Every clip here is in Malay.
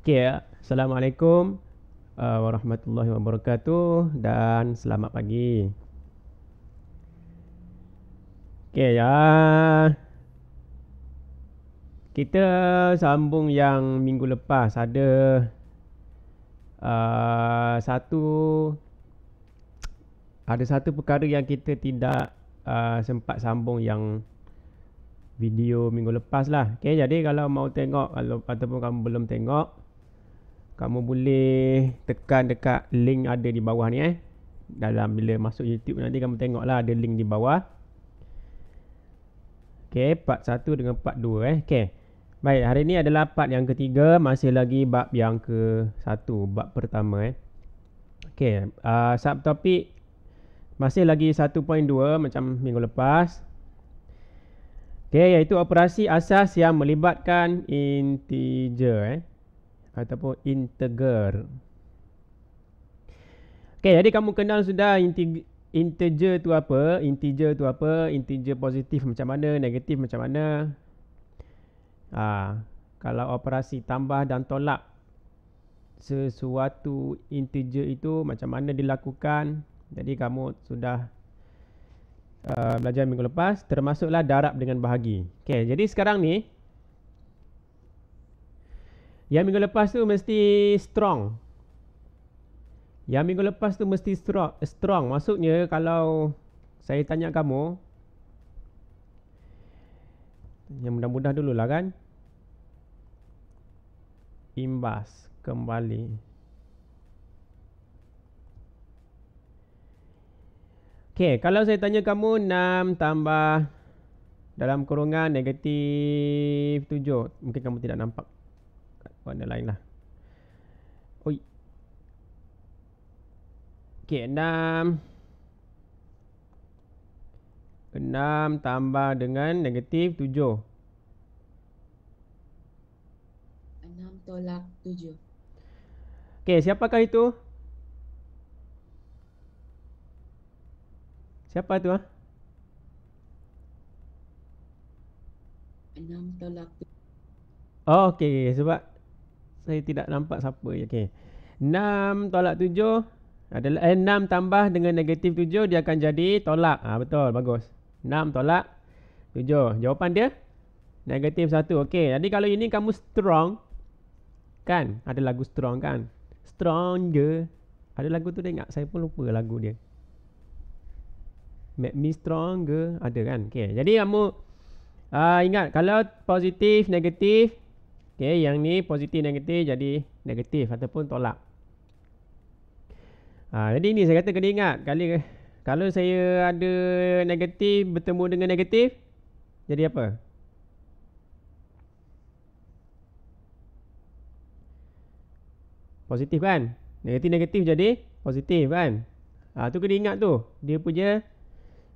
Okay, Assalamualaikum warahmatullahi wabarakatuh dan selamat pagi. Okay, kita sambung yang minggu lepas. Uh, satu ada satu perkara yang kita tidak sempat sambung yang video minggu lepas lah. Okay, jadi kalau mau tengok ataupun kamu belum tengok, kamu boleh tekan dekat link ada di bawah ni Dalam bila masuk YouTube nanti kamu tengok lah ada link di bawah. Okay, part 1 dengan part 2 Okay. Baik, hari ni adalah part yang ketiga, masih lagi bab yang ke-1, bab pertama Okay, subtopik masih lagi 1.2 macam minggu lepas. Okay, iaitu operasi asas yang melibatkan integer ataupun integer. Okay, jadi kamu kenal sudah integer tu apa, integer positif macam mana, negatif macam mana. Kalau operasi tambah dan tolak sesuatu integer itu macam mana dilakukan. Jadi kamu sudah belajar minggu lepas, termasuklah darab dengan bahagi. Okay, jadi sekarang ni yang minggu lepas tu mesti strong. Yang minggu lepas tu mesti strong. Maksudnya kalau saya tanya kamu, yang mudah-mudah dululah kan, imbas kembali. Okay, kalau saya tanya kamu 6 tambah dalam kurungan negatif 7, mungkin kamu tidak nampak warna lain lah. Oi. Okay, 6 tambah dengan negatif 7. 6 tolak 7. Okay, siapakah itu? Siapa tu 6 tolak 7. Oh, okay, sebab saya tidak nampak siapa. Okay. 6 tolak 7 adalah 6 tambah dengan negatif 7 dia akan jadi tolak. Betul, bagus. 6 tolak 7. Jawapan dia negatif 1. Okay, jadi kalau ini kamu strong kan? Ada lagu strong kan? Stronger. Ada lagu tu dia ingat? Saya pun lupa lagu dia. Make me stronger. Ada kan? Okay, jadi kamu ingat kalau positif, negatif. Okay, yang ni positif, negatif jadi negatif ataupun tolak. Jadi ni saya kata kena ingat. Kalau saya ada negatif bertemu dengan negatif, jadi apa? Positif kan? Negatif-negatif jadi positif kan? Tu kena ingat tu. Dia punya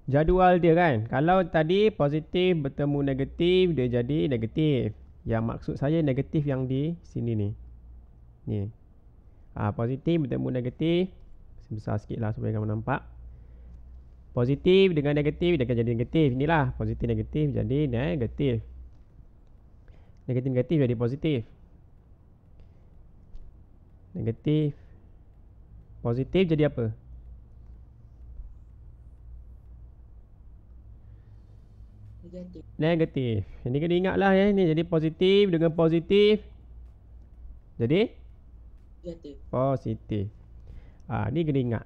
jadual dia kan. Kalau tadi positif bertemu negatif, dia jadi negatif. Yang maksud saya negatif yang di sini ni. Ni. Positif bertemu negatif. Besar sikit lah supaya kamu nampak. Positif dengan negatif dia akan jadi negatif. Inilah positif negatif jadi negatif. Negatif-negatif jadi positif. Negatif. Positif jadi apa? Negatif. Negatif. Jadi kena ingatlah ni jadi positif dengan positif. Jadi? Negatif. Positif. Ni kena ingat.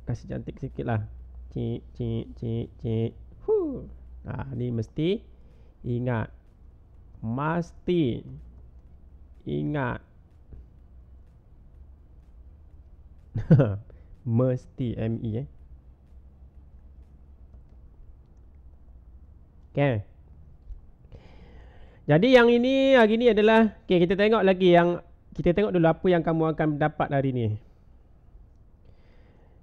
Kasih cantik sikit lah. Cik, cik, cik, cik. Ni mesti ingat. Mesti ingat. Mesti ME Okay. Jadi yang ini hari ni adalah kita tengok lagi yang kita tengok dulu apa yang kamu akan dapat hari ni.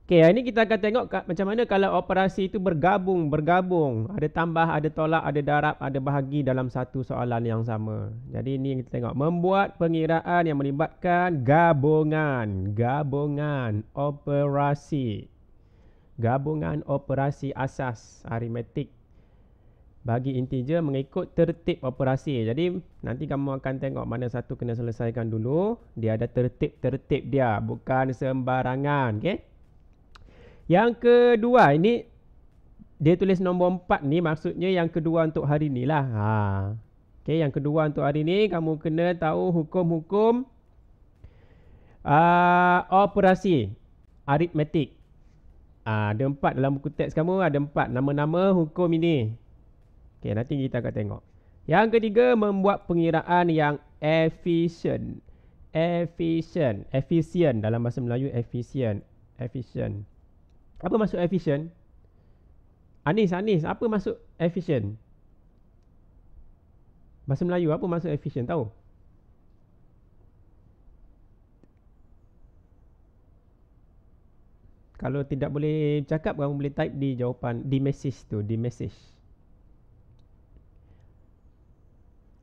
Okay, hari ni kita akan tengok macam mana kalau operasi itu bergabung. Ada tambah, ada tolak, ada darab, ada bahagi dalam satu soalan yang sama. Jadi ini yang kita tengok. Membuat pengiraan yang melibatkan gabungan operasi. Gabungan operasi asas aritmetik Bagi integer mengikut tertib operasi. Jadi nanti kamu akan tengok mana satu kena selesaikan dulu. Dia ada tertib-tertib dia, bukan sembarangan. Okay? Yang kedua, ini dia tulis nombor 4 ni, maksudnya yang kedua untuk hari ni lah. Okay, yang kedua untuk hari ni kamu kena tahu hukum-hukum operasi aritmetik. Ada 4 dalam buku teks kamu, ada 4 nama-nama hukum ini. Okay, nanti kita akan tengok. Yang ketiga, membuat pengiraan yang efisien. Efisien dalam bahasa Melayu, efisien. Apa maksud efisien? Anis, apa maksud efisien? Bahasa Melayu, apa maksud efisien? Tahu? Kalau tidak boleh cakap, kamu boleh type di jawapan, di message tu, di message.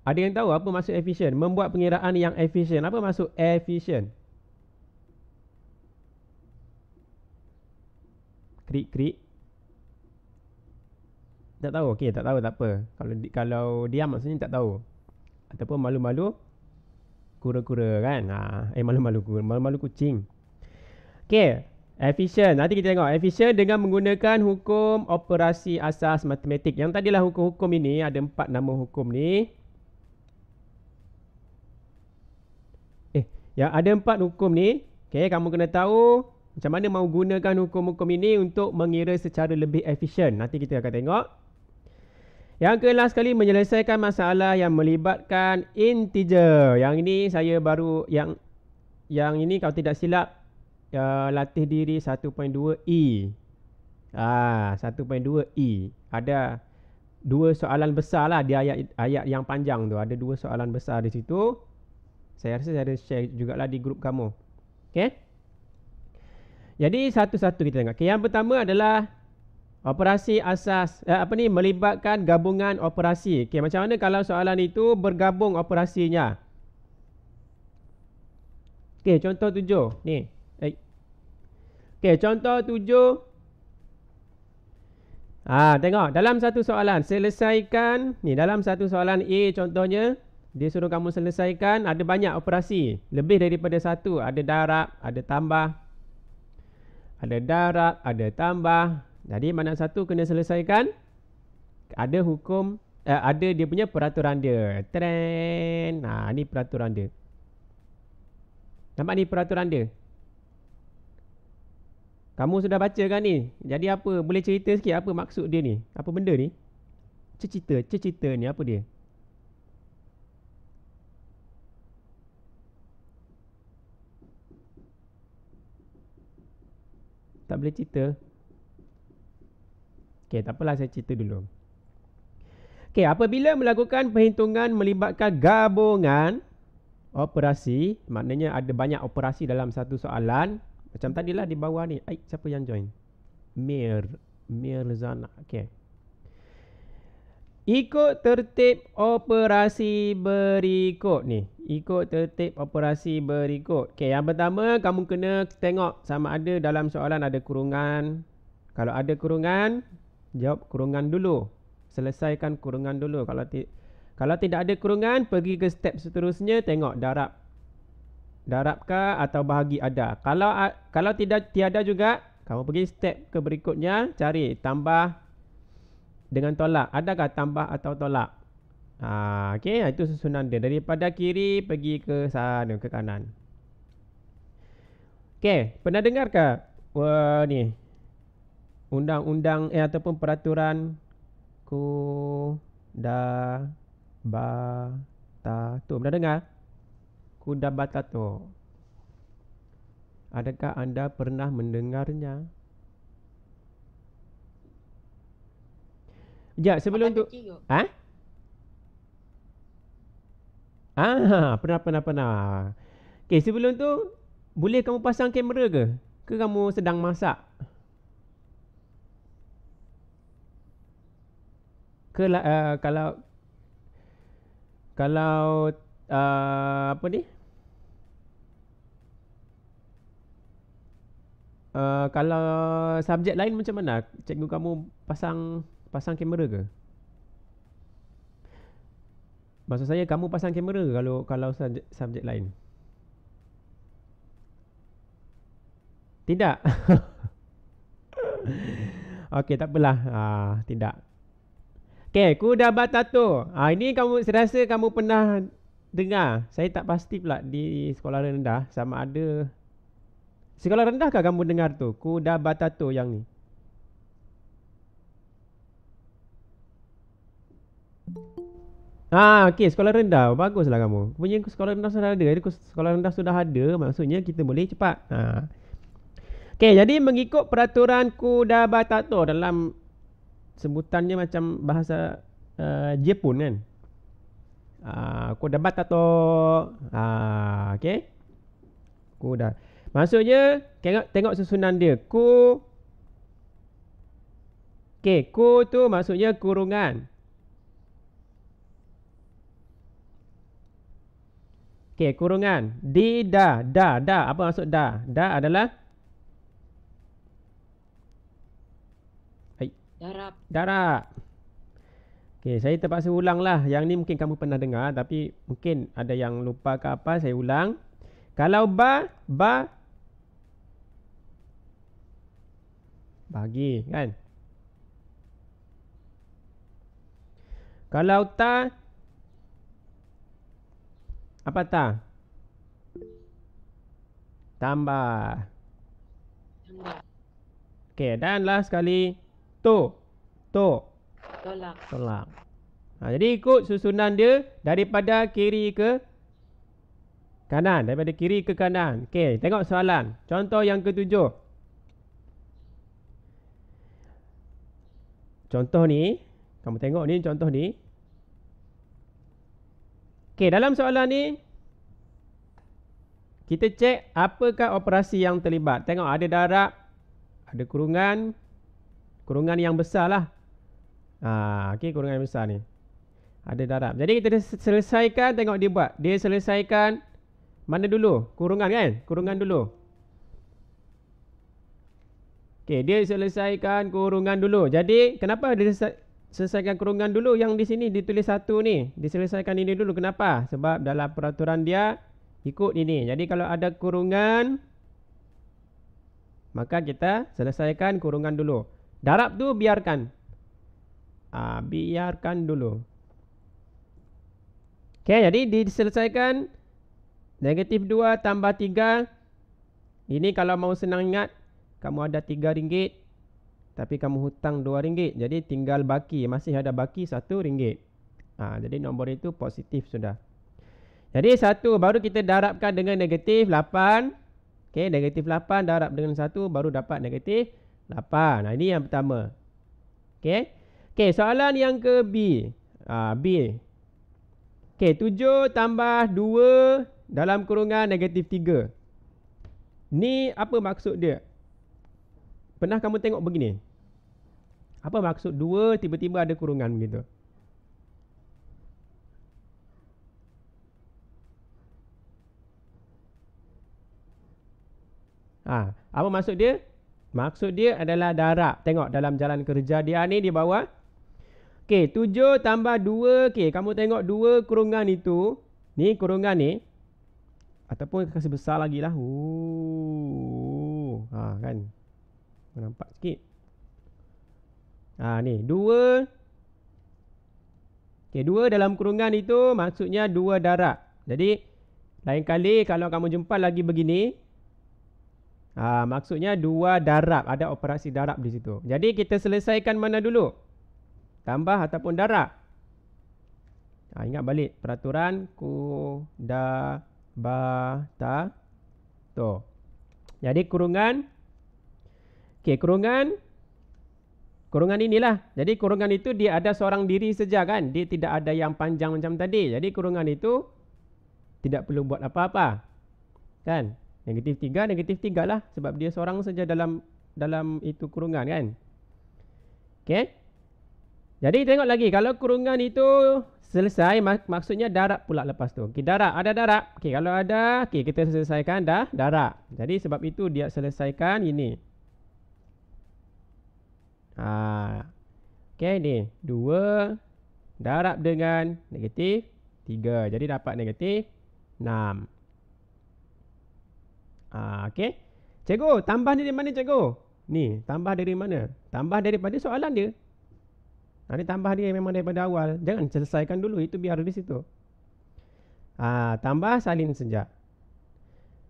Ada yang tahu apa maksud efisien? Membuat pengiraan yang efisien. Apa maksud efisien? Krik. Tak tahu? Okey, tak tahu tak apa. Kalau diam maksudnya tak tahu. Ataupun malu-malu kura-kura kan? Malu-malu kucing. Okey, efisien. Nanti kita tengok efisien dengan menggunakan hukum operasi asas matematik. Yang tadilah hukum-hukum ini, ada 4 nama hukum ni. Yang ada 4 hukum ni, okay, kamu kena tahu macam mana mau gunakan hukum-hukum ini untuk mengira secara lebih efisien. Nanti kita akan tengok. Yang ke-last sekali, menyelesaikan masalah yang melibatkan integer. Yang ini saya baru, yang ini kalau tidak silap, latih diri 1.2E. 1.2E. Ada 2 soalan besar lah di ayat yang panjang tu. Ada 2 soalan besar di situ. Saya rasa saya ada share jugalah di grup kamu. Okay? Jadi satu-satu kita tengok. Okay, yang pertama adalah operasi asas, melibatkan gabungan operasi. Okay, macam mana kalau soalan itu bergabung operasinya? Okay, contoh 7. Ni. Okay, contoh 7. Tengok. Dalam satu soalan, selesaikan. Ni, dalam satu soalan A contohnya. Dia suruh kamu selesaikan, ada banyak operasi. Lebih daripada satu. Ada darab, ada tambah. Ada darab, ada tambah. Jadi mana satu kena selesaikan? Ada hukum, ada dia punya peraturan dia. Tren. Ni peraturan dia. Nampak ni peraturan dia? Kamu sudah baca kan ni? Jadi apa? Boleh cerita sikit apa maksud dia ni? Apa benda ni? Cerita ni apa dia? Tak boleh cerita? Okey, tak apalah, saya cerita dulu. Okey, apabila melakukan perhitungan melibatkan gabungan operasi, maknanya ada banyak operasi dalam satu soalan. Macam tadilah di bawah ni. Siapa yang join? Mir Zana. Okey. Ikut tertib operasi berikut ni. Ikut tertib operasi berikut. Okey, yang pertama kamu kena tengok sama ada dalam soalan ada kurungan. Kalau ada kurungan, jawab kurungan dulu. Selesaikan kurungan dulu. Kalau tidak ada kurungan, pergi ke step seterusnya, tengok darabkah atau bahagi ada. Kalau tiada juga, kamu pergi step ke berikutnya, cari tambah dengan tolak. Adakah tambah atau tolak? Okey, itu susunan dia. Daripada kiri pergi ke sana, ke kanan. Okey, pernah dengar ke ni undang-undang ataupun peraturan Kudabatato? Pernah dengar? Kudabatato. Adakah anda pernah mendengarnya? Sebelum tu. Pernah. Okey, sebelum tu boleh kamu pasang kamera ke? Ke kamu sedang masak? Kalau apa ni? Kalau subjek lain macam mana? Cikgu kamu pasang kamera ke? Maksud saya kamu pasang kamera kalau subjek lain. Tidak. Okey, tak apalah. Tidak. Okey, kuda batato. Ini saya rasa kamu pernah dengar. Saya tak pasti pula di sekolah rendah sama ada. Sekolah rendah kah kamu dengar tu? Kuda batato yang ni. Okey, sekolah rendah. Baguslah kamu. Punya sekolah rendah sudah ada. Jadi sekolah rendah sudah ada, maksudnya kita boleh cepat. Okey, jadi mengikut peraturan kuda batato dalam sebutannya macam bahasa Jepun kan. Kuda batato. Okey. Kuda. Maksudnya tengok susunan dia. Okey, ku tu maksudnya kurungan. Okey, kurungan. Da. Apa maksud da? Da adalah darab. Okey, saya terpaksa ulang lah. Yang ni mungkin kamu pernah dengar, tapi mungkin ada yang lupa ke apa, saya ulang. Kalau ba bagi kan. Kalau ta, apa ta? Tambah. Okey, dan last sekali tolak. Jadi ikut susunan dia daripada kiri ke kanan. Okey, tengok soalan. Contoh yang ketujuh. Contoh ni, kamu tengok ni contoh ni. Okey, dalam soalan ni kita cek apakah operasi yang terlibat. Tengok ada darab, ada kurungan yang besar lah. Okey, kurungan yang besar ni. Ada darab. Jadi kita selesaikan, tengok dia buat. Dia selesaikan mana dulu? Kurungan kan? Kurungan dulu. Okey, dia selesaikan kurungan dulu. Jadi kenapa dia selesaikan kurungan dulu? Yang di sini ditulis satu ni. Diselesaikan ini dulu. Kenapa? Sebab dalam peraturan dia ikut ini. Jadi kalau ada kurungan, maka kita selesaikan kurungan dulu. Darab tu biarkan. Biarkan dulu. Okey, jadi diselesaikan. -2 tambah 3. Ini kalau mau senang ingat, kamu ada RM3, tapi kamu hutang RM2. Jadi tinggal baki. Masih ada baki RM1. Jadi nombor itu positif sudah. Jadi 1 baru kita darabkan dengan -8. Okey, -8 darab dengan 1 baru dapat -8. Ini yang pertama. Okey, soalan yang ke B. B. Okey, 7 tambah 2 dalam kurungan -3. Ni apa maksud dia? Pernah kamu tengok begini? Apa maksud 2 tiba-tiba ada kurungan begitu? Apa maksud dia? Maksud dia adalah darab. Tengok dalam jalan kerja dia ni di bawah. Okey, 7 tambah 2. Okey, kamu tengok 2 kurungan itu. Ni kurungan ni. Ataupun kasih besar lagi lah. Kan. Nampak sikit. Ni 2. Okey, 2 dalam kurungan itu maksudnya 2 darab. Jadi lain kali kalau kamu jumpa lagi begini, maksudnya 2 darab. Ada operasi darab di situ. Jadi kita selesaikan mana dulu? Tambah ataupun darab? Ingat balik peraturan kuda batato. Jadi kurungan. Okey, kurungan inilah. Jadi kurungan itu dia ada seorang diri saja kan. Dia tidak ada yang panjang macam tadi. Jadi kurungan itu tidak perlu buat apa-apa. Kan? -3 lah. Sebab dia seorang saja dalam itu kurungan kan. Okey. Jadi tengok lagi. Kalau kurungan itu selesai, maksudnya darab pula lepas tu. Okey, darab. Ada darab. Okey, kalau ada, okey, kita selesaikan dah darab. Jadi sebab itu dia selesaikan ini. Okey, ni 2 darab dengan -3. 3. Jadi dapat negatif 6. Okey. Cikgu, tambah dari mana cikgu? Ni, tambah dari mana? Tambah daripada soalan dia. Ni tambah dia memang daripada awal. Jangan selesaikan dulu, itu biar di situ. Tambah salin saja.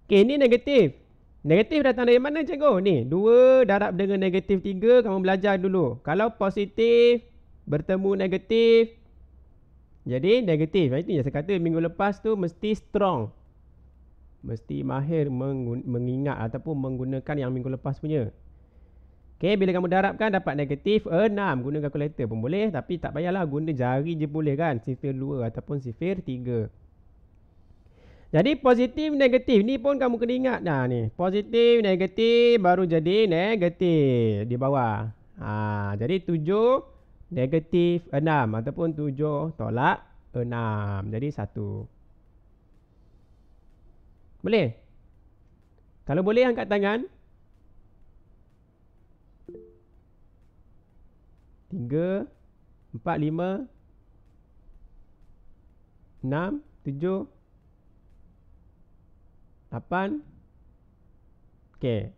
Okey, ni negatif. Negatif datang dari mana cikgu? Ni, 2 darab dengan negatif 3, kamu belajar dulu. Kalau positif bertemu negatif, jadi negatif. Itu yang saya kata minggu lepas tu mesti strong. Mesti mahir mengingat ataupun menggunakan yang minggu lepas punya. Okey, bila kamu darabkan dapat negatif 6. Guna kalkulator pun boleh, tapi tak payahlah, guna jari je boleh kan. Sifir 2 ataupun sifir 3. Jadi positif negatif ni pun kamu kena ingat dah ni. Positif negatif baru jadi negatif di bawah. Jadi 7 negatif 6 ataupun 7 tolak 6. Jadi 1. Boleh? Kalau boleh angkat tangan. 3, 4, 5, 6, 7, 8. Okey.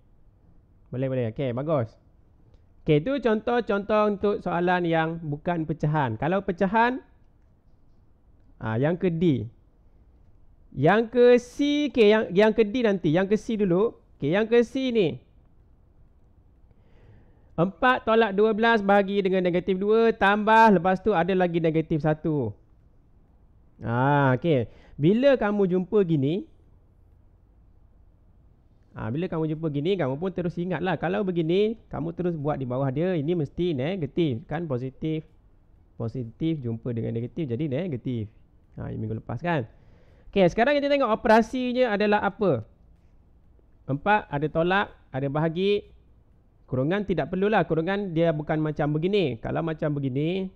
Boleh. Okey, bagus. Okey, itu contoh-contoh untuk soalan yang bukan pecahan. Kalau pecahan, yang ke D. Yang ke C, okey, yang ke D nanti. Yang ke C dulu. Okey, yang ke C ni. 4 tolak 12 bahagi dengan negatif 2, tambah, lepas tu ada lagi negatif 1. Okey. Bila kamu jumpa gini, kamu pun terus ingatlah. Kalau begini, kamu terus buat di bawah dia, ini mesti negatif. Kan positif. Positif jumpa dengan negatif, jadi negatif. Ini minggu lepas kan. Okey, sekarang kita tengok operasinya adalah apa. 4 ada tolak, ada bahagi. Kurungan tidak perlulah. Kurungan dia bukan macam begini. Kalau macam begini,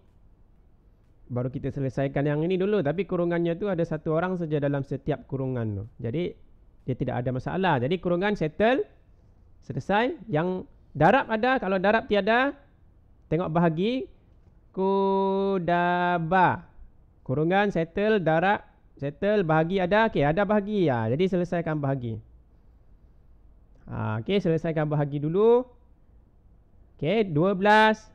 baru kita selesaikan yang ini dulu. Tapi kurungannya tu ada satu orang saja dalam setiap kurungan tu. Jadi dia tidak ada masalah. Jadi kurungan settle, selesai. Yang darab ada, kalau darab tiada, tengok bahagi. Kudaba. Kurungan settle, darab settle, bahagi ada. Okey, ada bahagi. Jadi selesaikan bahagi. Okey, selesaikan bahagi dulu. Okey, 12.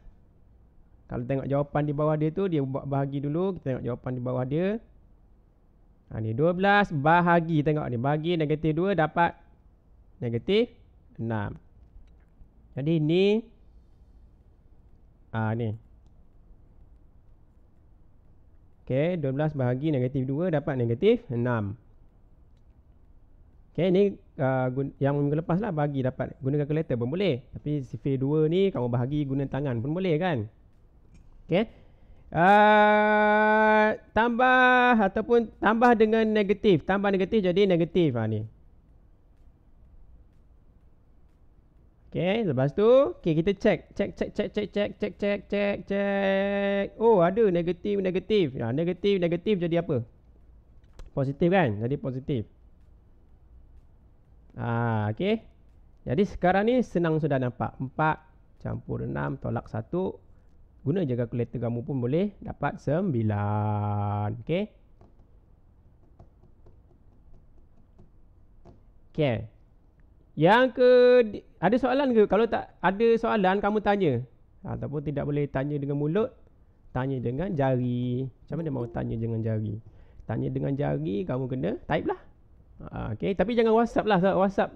Kalau tengok jawapan di bawah dia tu, dia buat bahagi dulu. Kita tengok jawapan di bawah dia. Ni 12 bahagi. Tengok ni, bahagi negatif 2 dapat negatif 6. Jadi ni ni. Okey, 12 bahagi negatif 2 dapat negatif 6. Okey, ni yang minggu lepas lah bahagi dapat guna kalkulator pun boleh. Tapi sifir 2 ni kamu bahagi guna tangan pun boleh kan. Okey. Tambah ataupun tambah dengan negatif. Tambah negatif jadi negatif. Ni. Okey, lepas tu okey, kita cek. Oh, ada negatif. Negatif jadi apa? Positif kan? Jadi positif. Okey. Jadi sekarang ni senang sudah nampak. 4 campur 6 tolak 1. Guna je kalkulator kamu pun boleh. Dapat 9. Okey. Okey. Yang ke, ada soalan ke? Kalau tak ada soalan, kamu tanya. Ataupun tidak boleh tanya dengan mulut, tanya dengan jari. Macam mana mau tanya dengan jari? Tanya dengan jari, kamu kena type lah. Okey, tapi jangan WhatsApp lah. WhatsApp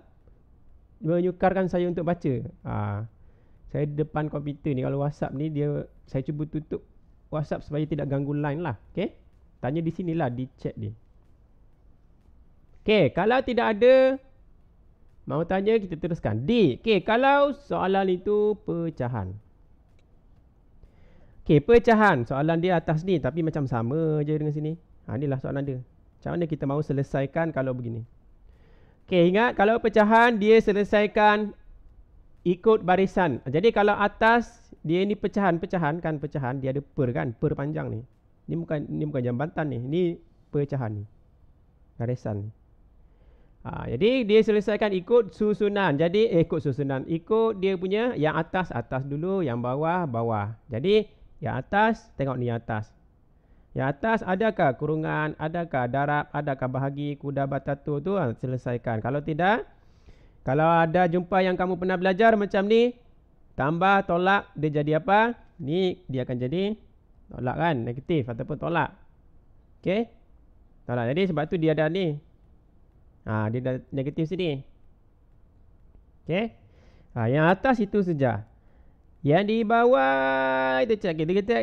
menyukarkan saya untuk baca. Saya depan komputer ni. Kalau WhatsApp ni saya cuba tutup WhatsApp supaya tidak ganggu line lah. Okey, tanya di sinilah, di chat dia. Okey, kalau tidak ada mau tanya, kita teruskan. D. Okey, kalau soalan itu pecahan. Okey, pecahan. Soalan dia atas ni tapi macam sama je dengan sini. Inilah soalan dia. Macam mana kita mahu selesaikan kalau begini? Okey, ingat kalau pecahan dia selesaikan ikut barisan. Jadi kalau atas dia ni pecahan kan, pecahan dia ada per kan, per panjang ni. Ni bukan jambatan ni. Ni pecahan ni. Barisan ni. Jadi dia selesaikan ikut susunan. Jadi ikut susunan. Ikut dia punya yang atas dulu, yang bawah. Jadi yang atas, tengok ni yang atas. Yang atas adakah kurungan, adakah darab, adakah bahagi, kuda batatu tu selesaikan. Kalau tidak, kalau ada jumpa yang kamu pernah belajar macam ni, tambah tolak dia jadi apa? Ni dia akan jadi tolak kan, negatif ataupun tolak. Okey? Tolak. Jadi sebab tu dia ada ni. Dia dah negatif sini. Okey? Yang atas itu saja. Yang di bawah itu cek.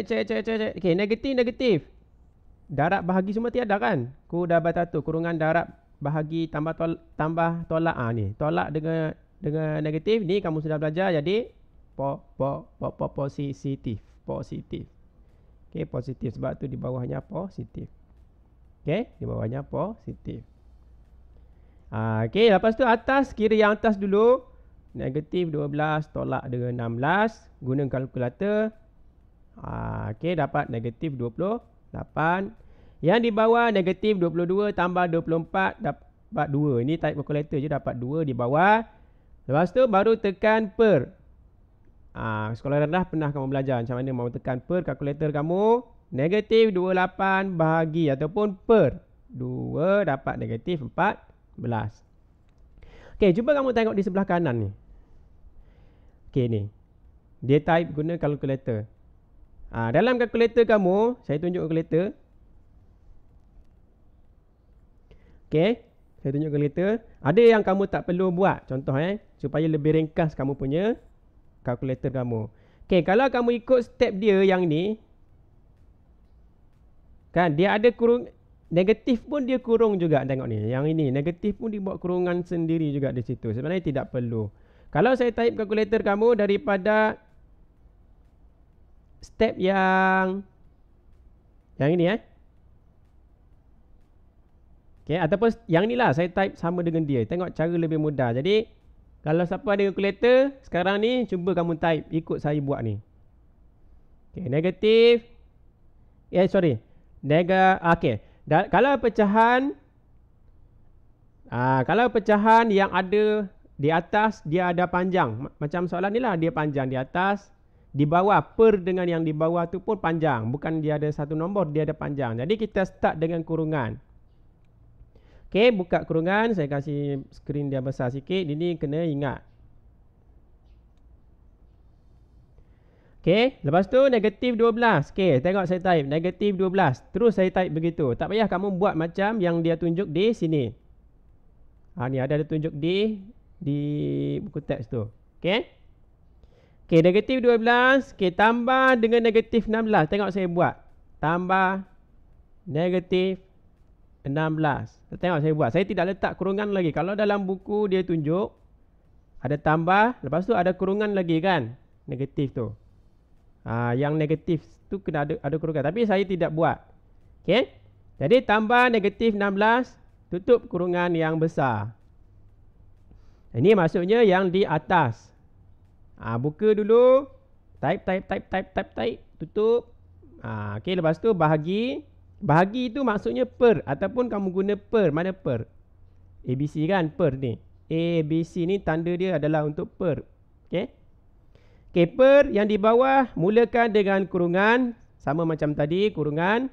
Cek. Okey, negatif. Darab bahagi semua tiada kan? Kuda batatu kurungan darab bahagi tambah tolak ni. Tolak dengan negatif ni kamu sudah belajar jadi positif. Okey, positif sebab tu di bawahnya positif. Okey, di bawahnya positif. Okey, lepas tu atas, kira yang atas dulu. Negatif 12 tolak dengan 16. Guna kalkulator. Okey, dapat negatif 28. Yang di bawah negatif 22 tambah 24 dapat 2. Ini type kalkulator je dapat 2 di bawah. Lepas tu baru tekan per. Sekolah rendah pernah kamu belajar macam mana mau tekan per kalkulator kamu. Negatif 28 bahagi ataupun per 2 dapat negatif 14. Okey, cuba kamu tengok di sebelah kanan ni. Okey ni. Dia type guna kalkulator. Dalam kalkulator kamu, saya tunjuk kalkulator. Okey, saya tunjuk kalkulator. Ada yang kamu tak perlu buat. Contoh supaya lebih ringkas kamu punya kalkulator kamu. Okey, kalau kamu ikut step dia yang ni, kan dia ada kurung negatif pun dia kurung juga, tengok ni. Yang ini negatif pun dibuat kurungan sendiri juga di situ. Sebenarnya tidak perlu. Kalau saya type kalkulator kamu daripada step yang ini Okey, ataupun yang ni lah saya type sama dengan dia. Tengok cara lebih mudah. Jadi kalau siapa ada kalkulator sekarang ni, cuba kamu type ikut saya buat ni. Okey, negatif okey. Kalau pecahan yang ada di atas dia ada panjang. Macam soalan ni lah, dia panjang di atas, di bawah per dengan yang di bawah tu pun panjang. Bukan dia ada satu nombor, dia ada panjang. Jadi kita start dengan kurungan. Okey, buka kurungan. Saya kasih skrin dia besar sikit. Ini kena ingat. Okey, lepas tu negatif 12. Okey, tengok saya type negatif 12. Terus saya type begitu. Tak payah kamu buat macam yang dia tunjuk di sini. Ni ada tunjuk di buku teks tu. Okey. Okey, negatif 12. Okey, tambah dengan negatif 16. Tengok saya buat. Tambah negatif 16. Tengok saya buat. Saya tidak letak kurungan lagi. Kalau dalam buku dia tunjuk ada tambah, lepas tu ada kurungan lagi kan? Negatif tu. Yang negatif tu kena ada kurungan. Tapi saya tidak buat. Okey. Jadi tambah negatif 16, tutup kurungan yang besar. Ini maksudnya yang di atas. Buka dulu. Type. Tutup. Okey, lepas tu bahagi. Bahagi tu maksudnya per. Ataupun kamu guna per. Mana per? ABC kan per ni. ABC ni tanda dia adalah untuk per. Okey. Okey, per yang di bawah mulakan dengan kurungan. Sama macam tadi, kurungan.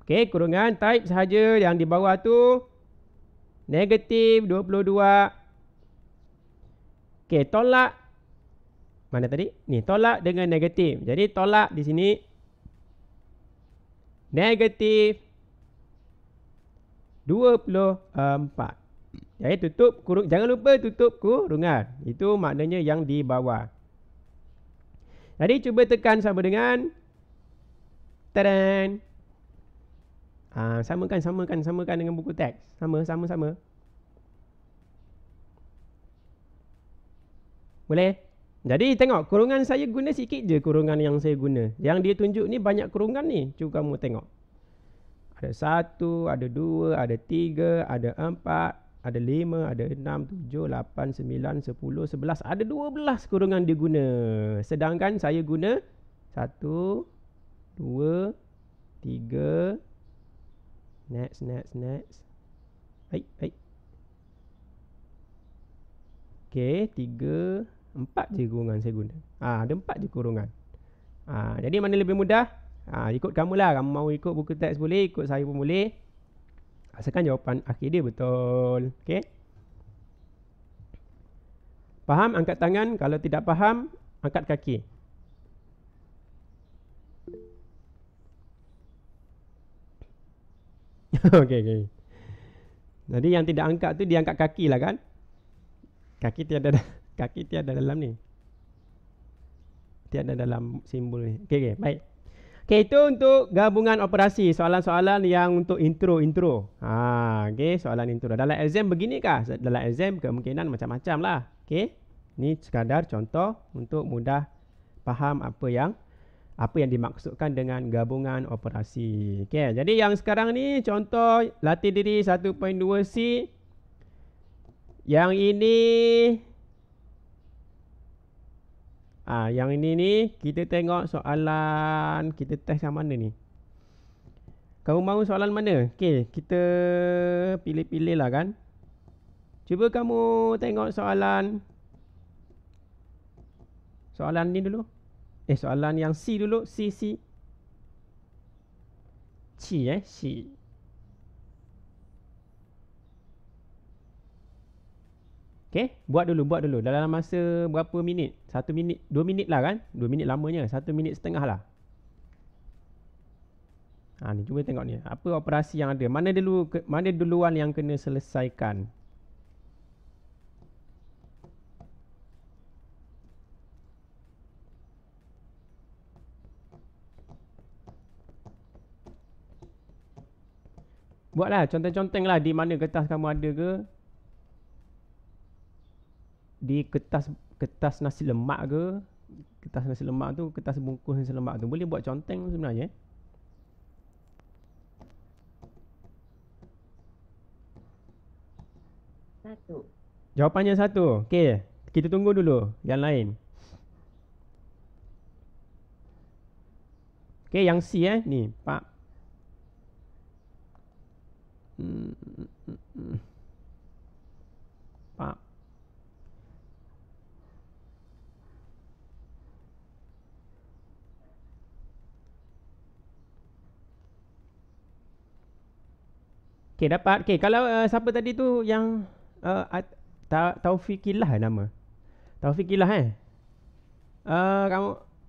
Okey, kurungan type sahaja yang di bawah tu. Negatif 22. Okey, tolak. Mana tadi? Ni, tolak dengan negatif. Jadi tolak di sini. Negatif 24. Jadi tutup kurung. Jangan lupa tutup kurungan. Itu maknanya yang di bawah. Jadi cuba tekan sama dengan. Tadaan. Samakan dengan buku teks. Sama. Boleh? Jadi tengok, kurungan saya guna sikit je kurungan yang saya guna. Yang dia tunjuk ni banyak kurungan ni. Cuba kamu tengok. Ada 1, ada 2, ada 3, ada 4, ada 5, ada 6, 7, 8, 9, 10, 11. Ada 12 kurungan dia guna. Sedangkan saya guna 1, 2, 3. Next. Hai. Okey, 3, 4 je kurungan saya guna. Ada 4 je kurungan. Jadi mana lebih mudah? Ikut kamu lah. Kamu mau ikut buku teks boleh, ikut saya pun boleh. Asalkan jawapan akhir dia betul. Okay. Faham? Angkat tangan. Kalau tidak faham, angkat kaki. Okay. Jadi yang tidak angkat tu, dia angkat kaki lah kan? Kaki tiada dalam ni. Tiada dalam simbol ni. Okay. Baik. Okay, itu untuk gabungan operasi. Soalan-soalan yang untuk intro. Okay, soalan intro. Dalam exam beginikah? Dalam exam kemungkinan macam-macam lah. Okay. Ni sekadar contoh untuk mudah faham apa yang dimaksudkan dengan gabungan operasi. Okay, jadi yang sekarang ni contoh latih diri 1.2C. Yang ini yang ini ni kita tengok soalan, kita test yang mana ni? Kamu mahu soalan mana? Okay, kita pilih-pilih lah kan. Cuba kamu tengok soalan ni dulu. Soalan yang C dulu. C. C. Okay, buat dulu. Dalam masa berapa minit? 1 minit, 2 minit lah kan? 2 minit lamanya, 1 minit setengah lah. Ni cuba tengok ni. Apa operasi yang ada? Mana duluan yang kena selesaikan? Buatlah, conteng-conteng lah. Di mana kertas kamu ada ke? Di kertas nasi lemak ke? Kertas nasi lemak tu, kertas bungkus nasi lemak tu. Boleh buat conteng sebenarnya. Satu. Jawapannya 1. Okay, kita tunggu dulu yang lain. Okay, yang C ni Pak. Pak. Okay, dapat. Okay, kalau siapa tadi tu yang Taufikillah nama. Taufikillah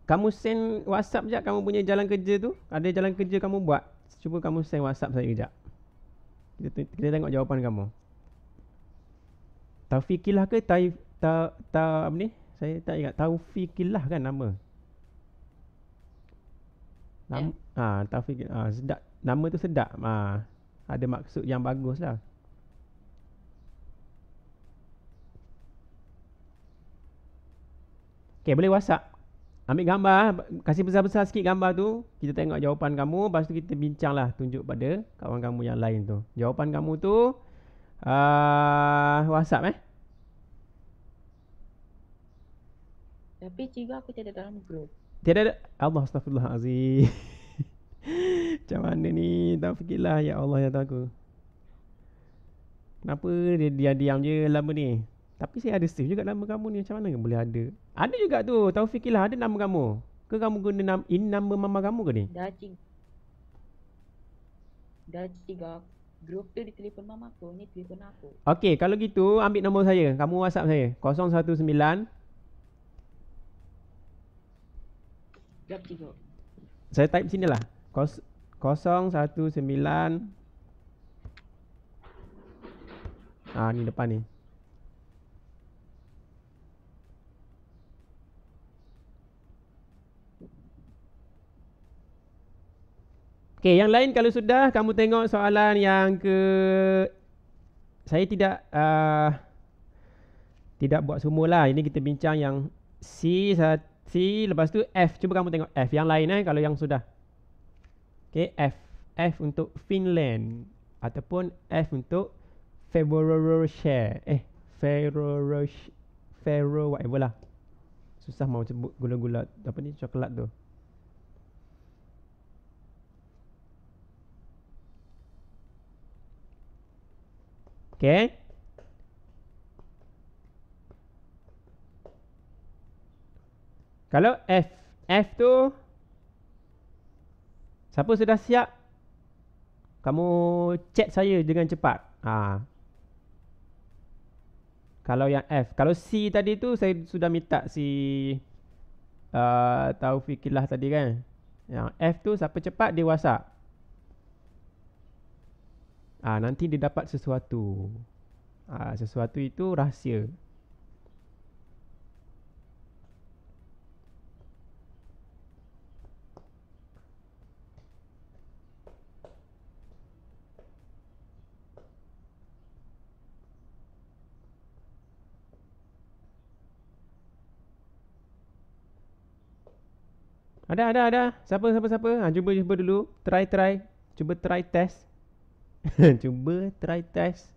kamu send WhatsApp sekejap kamu punya jalan kerja tu. Ada jalan kerja kamu buat. Cuba kamu send WhatsApp saya sekejap. Kita tengok jawapan kamu. Taufikillah ke apa ni? Saya tak ingat. Taufikillah kan nama. Taufikillah. Sedap. Nama tu sedap. Ada maksud yang bagus lah. Okay, boleh WhatsApp. Ambil gambar, kasih besar-besar sikit gambar tu. Kita tengok jawapan kamu. Lepas tu kita bincang lah, tunjuk pada kawan kamu yang lain tu. Jawapan kamu tu WhatsApp Tapi cikgu aku tiada dalam grup. Tiada. Allah, astagfirullahalazim. Macam mana ni? Tak fikirlah. Ya Allah, ya Tuhan aku. Kenapa dia diam je lama ni? Tapi saya ada save juga nama kamu ni. Macam mana boleh ada? Ada juga tu. Taufikillah ada nama kamu. Ke kamu guna ini nama mama kamu ke ni? Dah cikgu. Grup tu di telefon mama aku. Ni telefon aku. Okey, kalau gitu ambil nombor saya. Kamu WhatsApp saya. 019. Sekejap cikgu. Saya type sini lah. 019. Ni depan ni. Okey, yang lain kalau sudah kamu tengok soalan yang saya tidak buat semua lah. Ini kita bincang yang C lepas tu F. Cuba kamu tengok F yang lain kalau yang sudah. Okey, F untuk Finland ataupun F untuk Ferrero whatever lah. Susah mau sebut gula-gula apa ni, coklat tu. Okay. Kalau F tu Siapa sudah siap? Kamu chat saya dengan cepat. Kalau yang F. Kalau C tadi tu saya sudah minta si Taufikillah tadi kan. Yang F tu siapa cepat dia WhatsApp. Nanti dia dapat sesuatu. Sesuatu itu rahsia. Ada. Siapa? Cuba dulu. Try. Cuba try test. Cuba try test.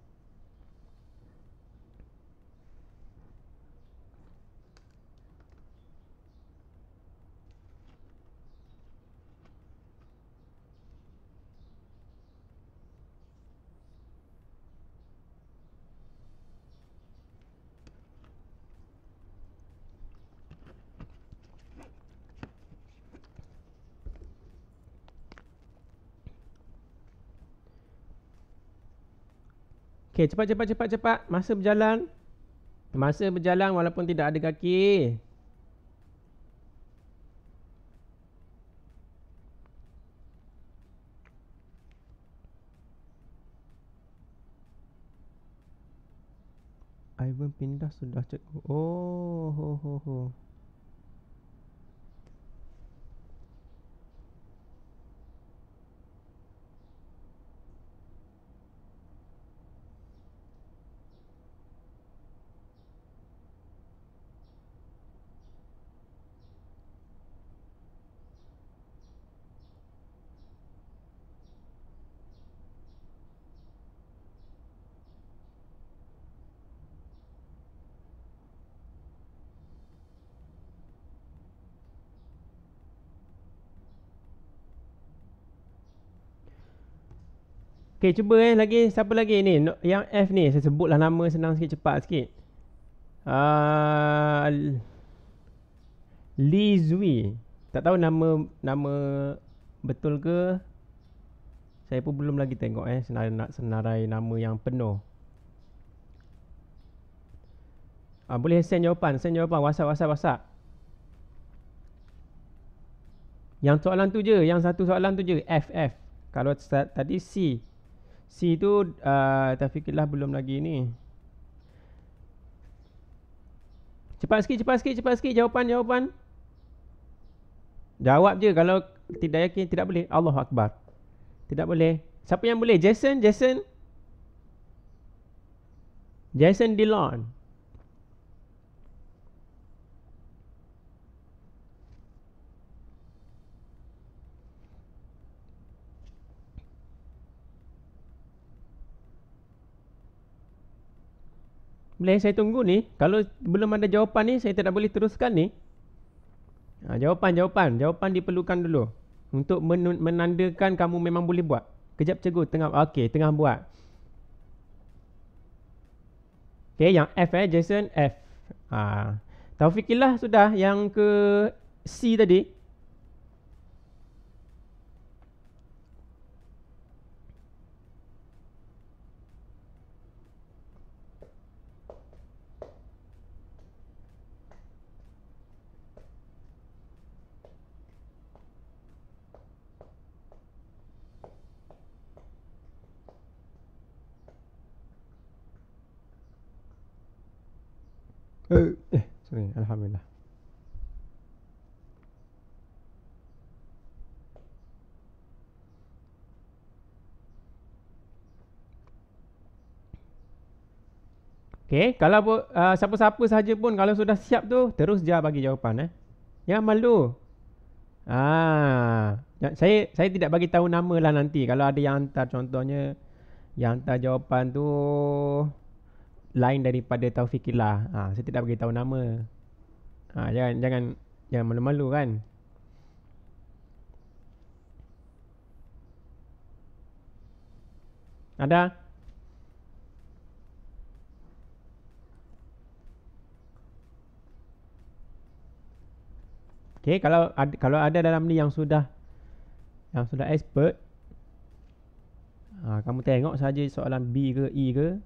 Okay, cepat. Masa berjalan walaupun tidak ada kaki. Ivan pindah sudah cikgu. Oh. Okay, cuba lagi. Siapa lagi ni? Yang F ni. Saya sebutlah nama senang sikit, cepat sikit. Li Zui. Tak tahu nama betul ke. Saya pun belum lagi tengok senarai nama yang penuh. Boleh send jawapan. WhatsApp. Yang soalan tu je. Yang satu soalan tu je. F. Kalau tadi C. C tu Taufikillah belum lagi ni. Cepat sikit jawapan. Jawab je. Kalau tidak yakin tidak boleh. Allahu Akbar. Tidak boleh. Siapa yang boleh? Jason Dillon. Boleh saya tunggu ni. Kalau belum ada jawapan ni, saya tidak boleh teruskan ni. Jawapan diperlukan dulu. Untuk menandakan kamu memang boleh buat. Kejap cikgu tengah buat. Okay, yang F Jason F. Taufikillah sudah. Yang ke C tadi. Sorry, Alhamdulillah. Okay, kalau siapa-siapa sahaja pun kalau sudah siap tu, terus je bagi jawapan. Jangan malu. Saya tidak bagi tahu nama lah nanti. Kalau ada yang hantar, contohnya yang hantar jawapan tu lain daripada Taufikillah. Saya tidak bagi tahu nama. Jangan malu-malu kan. Ada? Okay, kalau ada dalam ni yang sudah Yang sudah expert, kamu tengok saja soalan B ke E ke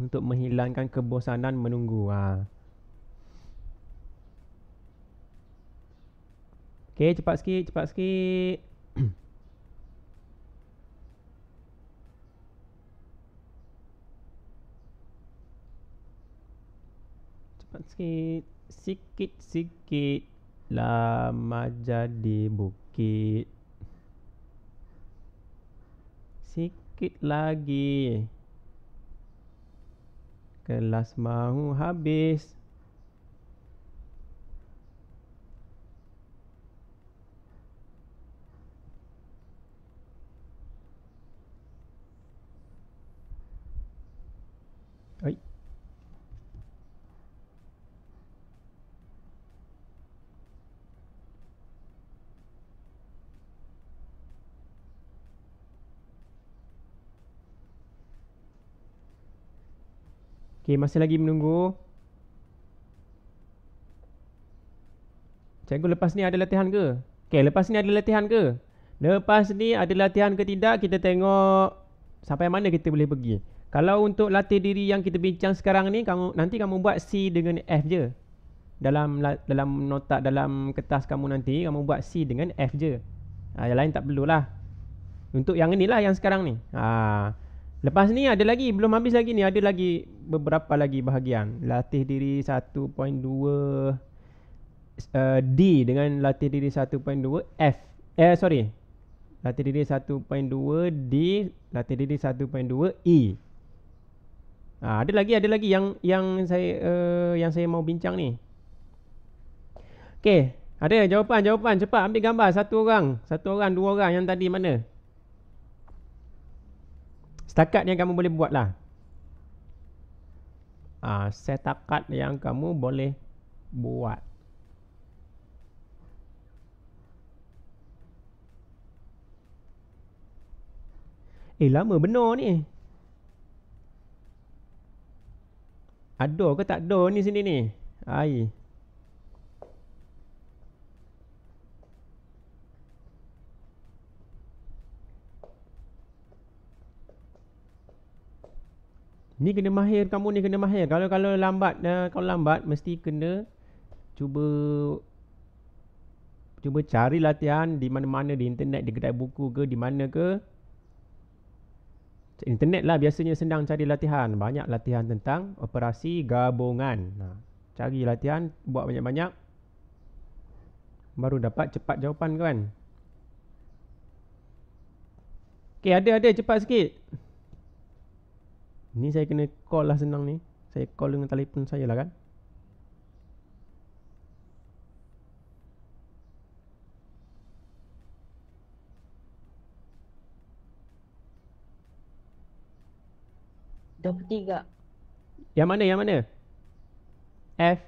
untuk menghilangkan kebosanan menunggu. Okay, cepat sikit, cepat sikit. Cepat sikit. Sikit-sikit lama jadi bukit. Sikit lagi kelas mahu habis. Oi. Okay, masih lagi menunggu. Cikgu, lepas ni ada latihan ke? Okay, lepas ni ada latihan ke? Lepas ni ada latihan ke tidak, kita tengok sampai mana kita boleh pergi. Kalau untuk latih diri yang kita bincang sekarang ni, nanti kamu buat C dengan F je. Dalam nota, dalam kertas kamu nanti, kamu buat C dengan F je. Yang lain tak perlulah. Untuk yang inilah yang sekarang ni. Lepas ni ada lagi, belum habis lagi ni, ada lagi beberapa lagi bahagian. Latih diri 1.2 D dengan latih diri 1.2 F. Latih diri 1.2 D, latih diri 1.2 E. Ada lagi yang saya mau bincang ni. Okey, ada jawapan cepat ambil gambar satu orang, dua orang yang tadi mana? Setakat yang kamu boleh buat lah. Setakat yang kamu boleh buat. Lama benar ni. Ada ke tak ada ni sini ni? Ni kena mahir, kamu ni kena mahir. Kalau lambat mesti kena cuba cari latihan di mana-mana, di internet, di kedai buku ke, di mana ke. Internet lah biasanya senang cari latihan. Banyak latihan tentang operasi gabungan. Cari latihan, buat banyak-banyak, baru dapat cepat jawapan kan. Okay, ada cepat sikit. Ni saya kena call lah, senang ni. Saya call dengan telefon saya lah kan. Tiga. Yang mana? F.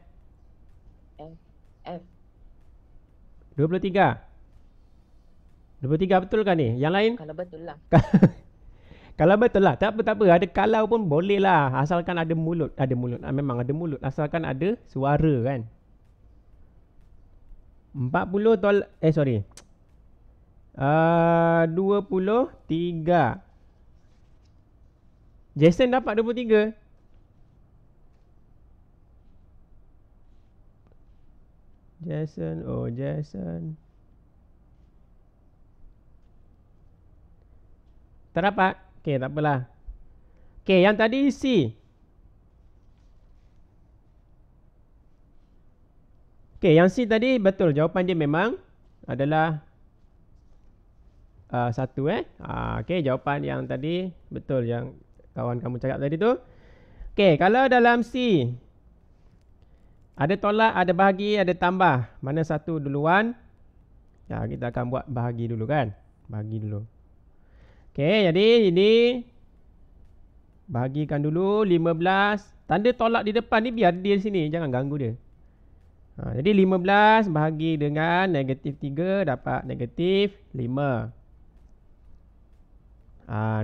23 betul kan ni? Yang lain? Kalau betul lah. Kalau betul lah, tak apa. Ada kalau pun boleh lah, asalkan ada mulut. Memang ada mulut, asalkan ada suara kan. 23. Jason dapat 23. Jason. Tak dapat? Okay, tak apalah. Okay, yang tadi C. Okay, yang C tadi betul. Jawapan dia memang adalah 1 Okay, jawapan yang tadi betul, yang kawan kamu cakap tadi tu. Okay, kalau dalam C ada tolak, ada bahagi, ada tambah, mana satu duluan? Kita akan buat bahagi dulu kan. Bahagi dulu. Okay, jadi ini bahagikan dulu 15. Tanda tolak di depan ni biar dia di sini, jangan ganggu dia. Jadi 15 bahagi dengan negatif 3 dapat negatif 5.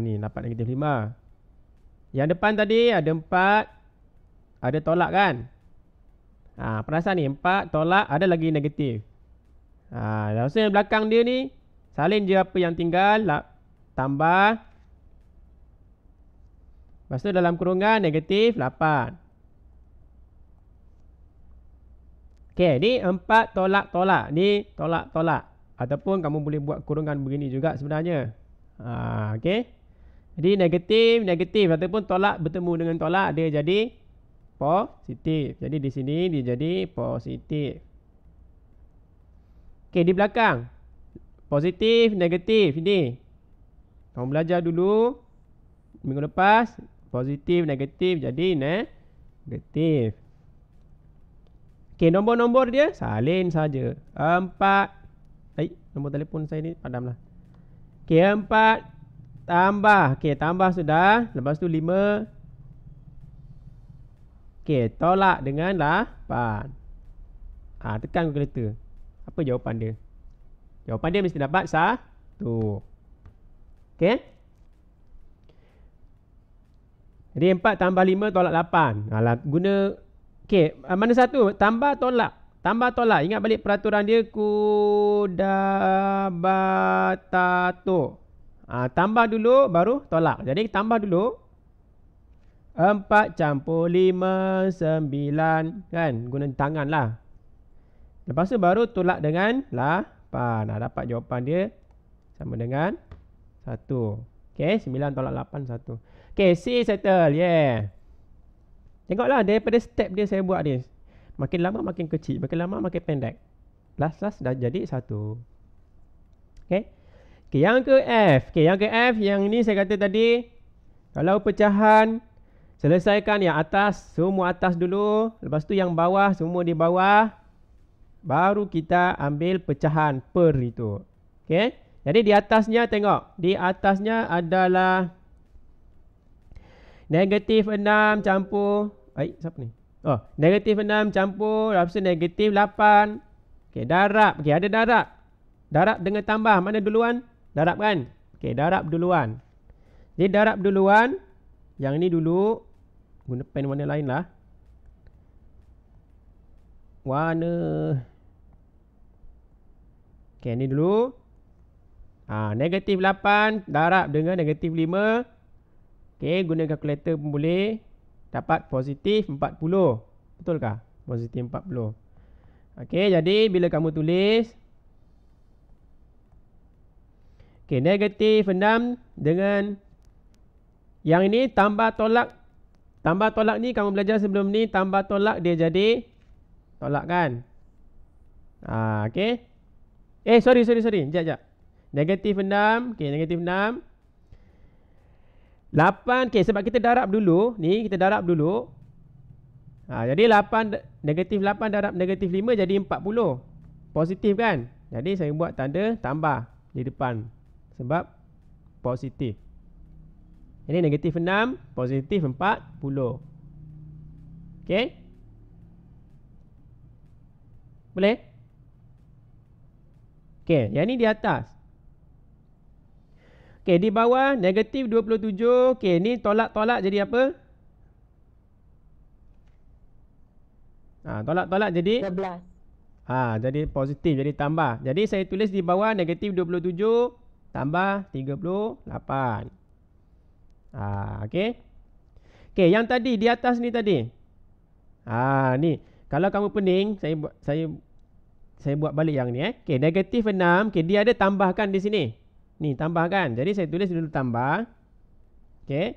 Ni dapat negatif 5. Yang depan tadi ada 4, ada tolak kan. Perasan ni 4 tolak, ada lagi negatif. Lepas tu yang belakang dia ni Salin je apa yang tinggal, tambah. Lepas tu dalam kurungan negatif 8. Okey, ni 4 tolak-tolak. Ni tolak-tolak. Ataupun kamu boleh buat kurungan begini juga sebenarnya. Okey. Jadi negatif, negatif. Ataupun tolak bertemu dengan tolak, dia jadi positif. Jadi di sini dia jadi positif. Okey, di belakang. Positif, negatif. Ini. Kamu belajar dulu. Minggu lepas. Positif, negatif. Jadi negatif. Okey, nombor-nombor dia salin saja. 4. Nombor telefon saya ni padamlah. Okey, 4 tambah. Okey, tambah sudah. Lepas tu 5. Okey, tolak dengan 8. Tekan kalkulator. Apa jawapan dia? Jawapan dia mesti dapat 1. Okey. Jadi 4 tambah 5 tolak 8. Guna. Okey, mana satu? Tambah tolak. Tambah tolak. Ingat balik peraturan dia. Kudabatato. Tambah dulu baru tolak. Jadi tambah dulu. 4 campur 5, 9. Kan? Guna tangan lah. Lepas tu baru tolak dengan 8. Dapat jawapan dia sama dengan 1. Okey, 9 tolak 8, 1. Okey, C settle. Yeah. Tengoklah daripada step dia saya buat ni. Makin lama makin kecil, makin lama makin pendek. Last dah jadi 1. Okey. Okey, yang ke F. Okey, yang ke F, yang ni saya kata tadi, kalau pecahan, selesaikan yang atas, semua atas dulu. Lepas tu yang bawah, semua di bawah. Baru kita ambil pecahan per itu. Okey. Jadi di atasnya tengok. Di atasnya adalah negatif 6 campur. Siapa ni? Negatif 6 campur. Lepas tu negatif 8. Okey, darab. Okey, ada darab. Darab dengan tambah. Mana duluan? Darab kan? Okey, darab duluan. Jadi darab duluan. Yang ni dulu. Guna pen warna lain lah. Warna. Okey, ni dulu. Negatif 8. Darab dengan negatif 5. Okey, guna kalkulator pun boleh. Dapat positif 40. Betulkah? Positif 40. Okey, jadi bila kamu tulis. Okey, negatif 6 dengan yang ini tambah tolak. Tambah tolak ni kamu belajar sebelum ni. Tambah tolak dia jadi tolak kan? Okey. Sorry. Sekejap. Negatif 6. Okey, negatif 6. 8. Okey, sebab kita darab dulu. Ni, kita darab dulu. Jadi 8, negatif 8 darab negatif 5 jadi 40. Positif kan? Jadi saya buat tanda tambah di depan. Sebab positif. Ini negatif 6, positif 40. Okey? Boleh? Okey, yang ni di atas. Okey, di bawah negatif 27. Okey, ni tolak-tolak jadi apa? Tolak-tolak jadi 11. jadi positif, jadi tambah. Jadi saya tulis di bawah negatif 27 tambah 38. Okey. Okey, yang tadi di atas ni tadi. Ni. Kalau kamu pening, saya buat balik yang ni Okey, negatif 6. Okey, dia ada tambahkan di sini. Ni tambahkan. Jadi saya tulis dulu tambah. Okey.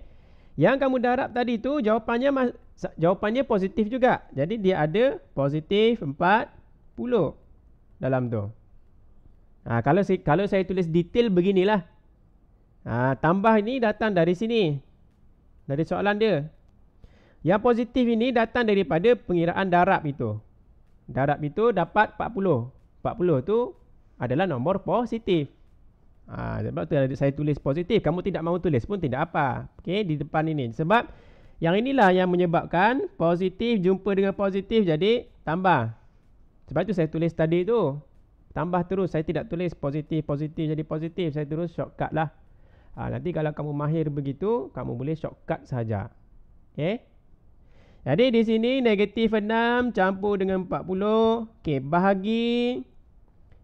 Yang kamu darab tadi tu jawapannya positif juga. Jadi dia ada positif 40 dalam tu. Kalau saya tulis detail beginilah. Tambah ini datang dari sini. Dari soalan dia. Yang positif ini datang daripada pengiraan darab itu. Darab itu dapat 40. 40 tu adalah nombor positif. Sebab tu saya tulis positif. Kamu tidak mahu tulis pun tidak apa. Okey, di depan ini. Sebab yang inilah yang menyebabkan positif jumpa dengan positif jadi tambah. Sebab itu saya tulis tadi tu. Tambah terus. Saya tidak tulis positif jadi positif. Saya terus shortcut lah. Nanti kalau kamu mahir begitu, kamu boleh shortcut saja. Okey. Jadi di sini negatif 6 campur dengan 40. Okey, bahagi.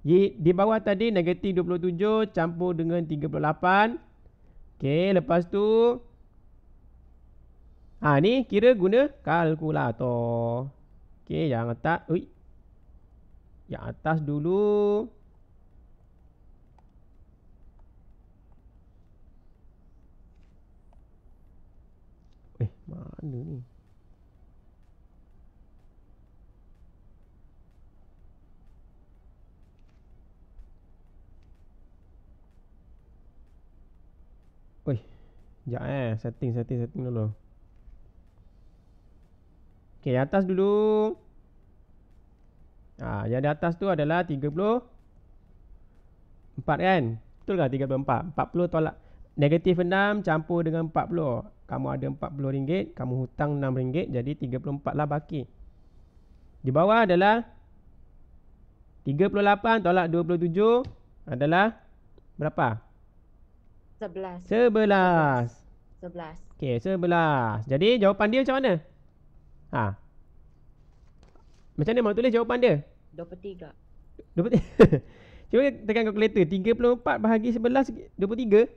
Di bawah tadi negatif 27 campur dengan 38. Okey, lepas tu ni kira guna kalkulator. Okey, yang atas, yang atas dulu. Mana ni? Sekejap setting dulu. Okey, yang atas dulu. Yang di atas tu adalah 34 kan? Betul ke 34? 40 tolak negatif 6 campur dengan 40. Kamu ada RM40, kamu hutang RM6, jadi 34 lah baki. Di bawah adalah 38 tolak 27 adalah berapa? 11. 11. 11. Okey, 11. Jadi jawapan dia macam mana? Macam mana mau tulis jawapan dia? 23. Cuba tekan kalkulator. 34 bahagi 11, 23.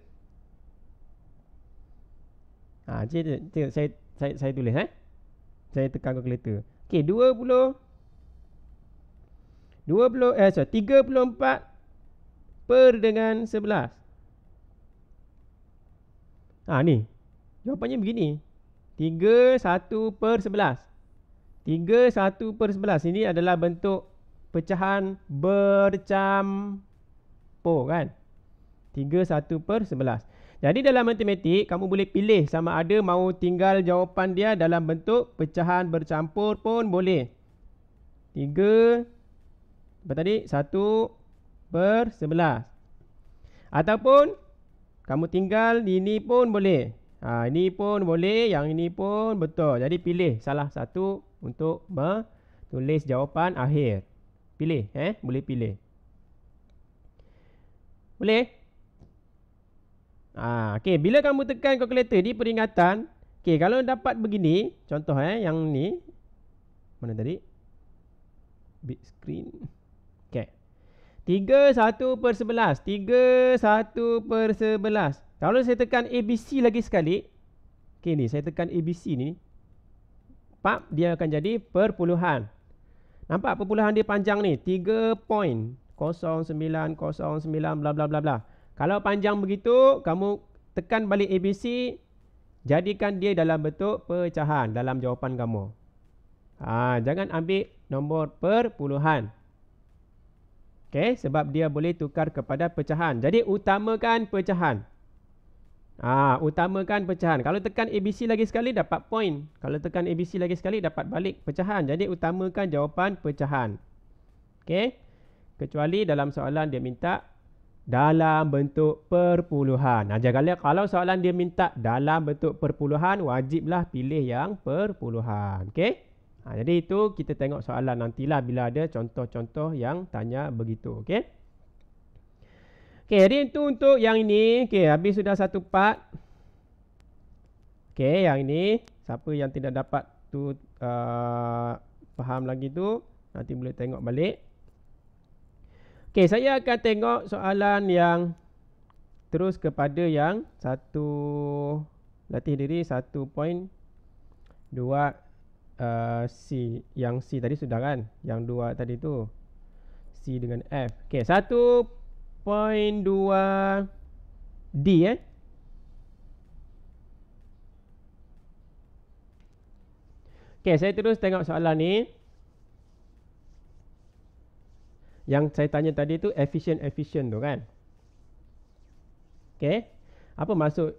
Saya tulis Saya tekan kalkulator. Okey, 34 per dengan 11. Ni. Jawapannya begini. 31 per 11. 31 per 11. Ini adalah bentuk pecahan bercampur kan? 31 per 11. Jadi dalam matematik, kamu boleh pilih sama ada mahu tinggal jawapan dia dalam bentuk pecahan bercampur pun boleh. 3, apa tadi? 1 per 11. Ataupun, kamu tinggal ini pun boleh. Ini pun boleh, yang ini pun betul. Jadi pilih salah satu untuk menulis jawapan akhir. Pilih, boleh pilih. Boleh? Okey, bila kamu tekan kalkulator di peringatan, okey, kalau dapat begini, contoh yang ni. Mana tadi? Big screen. Okey. 31 per 11. 31 per 11. Kalau saya tekan ABC lagi sekali, okey ni, saya tekan ABC ni. Dia akan jadi perpuluhan. Nampak perpuluhan dia panjang ni? 3.0909 bla bla bla bla. Kalau panjang begitu, kamu tekan balik ABC, jadikan dia dalam bentuk pecahan dalam jawapan kamu. Jangan ambil nombor perpuluhan. Okey, sebab dia boleh tukar kepada pecahan. Jadi utamakan pecahan. Utamakan pecahan. Kalau tekan ABC lagi sekali dapat point. Kalau tekan ABC lagi sekali dapat balik pecahan. Jadi utamakan jawapan pecahan. Okey. Kecuali dalam soalan dia minta dalam bentuk perpuluhan. Kalau soalan dia minta dalam bentuk perpuluhan, wajiblah pilih yang perpuluhan. Okey. Jadi itu kita tengok soalan nantilah bila ada contoh-contoh yang tanya begitu. Okey. Okey, jadi itu untuk yang ini. Okey, habis sudah satu part. Okey, yang ini siapa yang tidak dapat tu faham lagi tu, nanti boleh tengok balik. Okey, saya akan tengok soalan yang terus kepada yang satu, latih diri 1.2 C. Yang C tadi sudah kan? Yang 2 tadi tu C dengan F. Okey, 1.2 D Okey, saya terus tengok soalan ni. Yang saya tanya tadi tu efficient tu kan. Okey. Apa maksud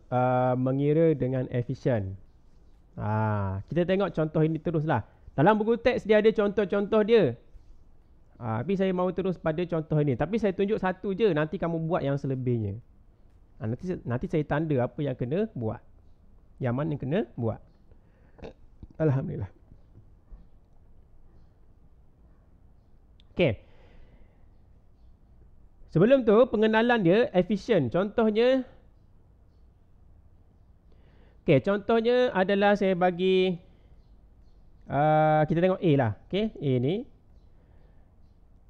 mengira dengan efficient? Kita tengok contoh ini teruslah. Dalam buku teks dia ada contoh-contoh dia. Tapi saya mahu terus pada contoh ini. Tapi saya tunjuk satu je, nanti kamu buat yang selebihnya. Nanti saya tanda apa yang kena buat. Yang mana yang kena buat. Alhamdulillah. Okey. Sebelum tu, pengenalan dia efficient. Contohnya, contohnya adalah saya bagi, kita tengok A lah. A ni.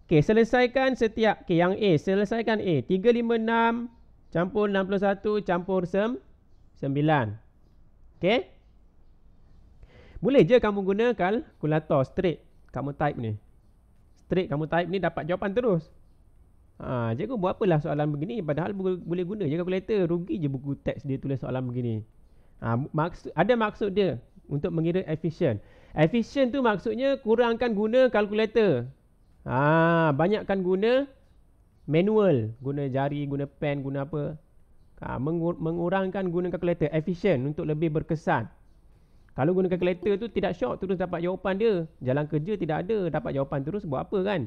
Okey, selesaikan setiap. Okey, yang A. Selesaikan A. 356 campur 61 campur 9. Okey. Boleh je kamu guna kalkulator straight. Kamu type ni. Straight kamu type ni dapat jawapan terus. Cikgu buat apalah soalan begini padahal boleh guna je kalkulator. Rugi je buku teks dia tulis soalan begini. Ada maksud dia untuk mengira efisien. Efisien tu maksudnya kurangkan guna kalkulator. Banyakkan guna manual. Guna jari, guna pen, guna apa. Mengurangkan guna kalkulator. Efisien untuk lebih berkesan. Kalau guna kalkulator tu tidak syok terus dapat jawapan dia. Jalan kerja tidak ada. Dapat jawapan terus buat apa kan?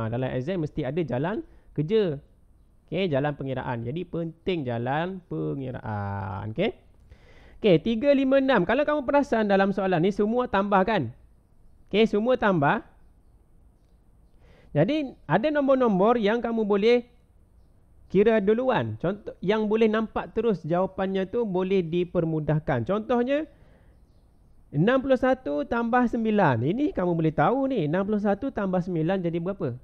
Dalam exam mesti ada jalan kerja. Okay, jalan pengiraan. Jadi penting jalan pengiraan. Okay. Okay, 356. Kalau kamu perasan dalam soalan ni semua tambah kan? Okay, semua tambah. Jadi ada nombor-nombor yang kamu boleh kira duluan. Contoh yang boleh nampak terus jawapannya tu boleh dipermudahkan. Contohnya 61 tambah 9. Ini kamu boleh tahu ni. 61 tambah 9 jadi berapa?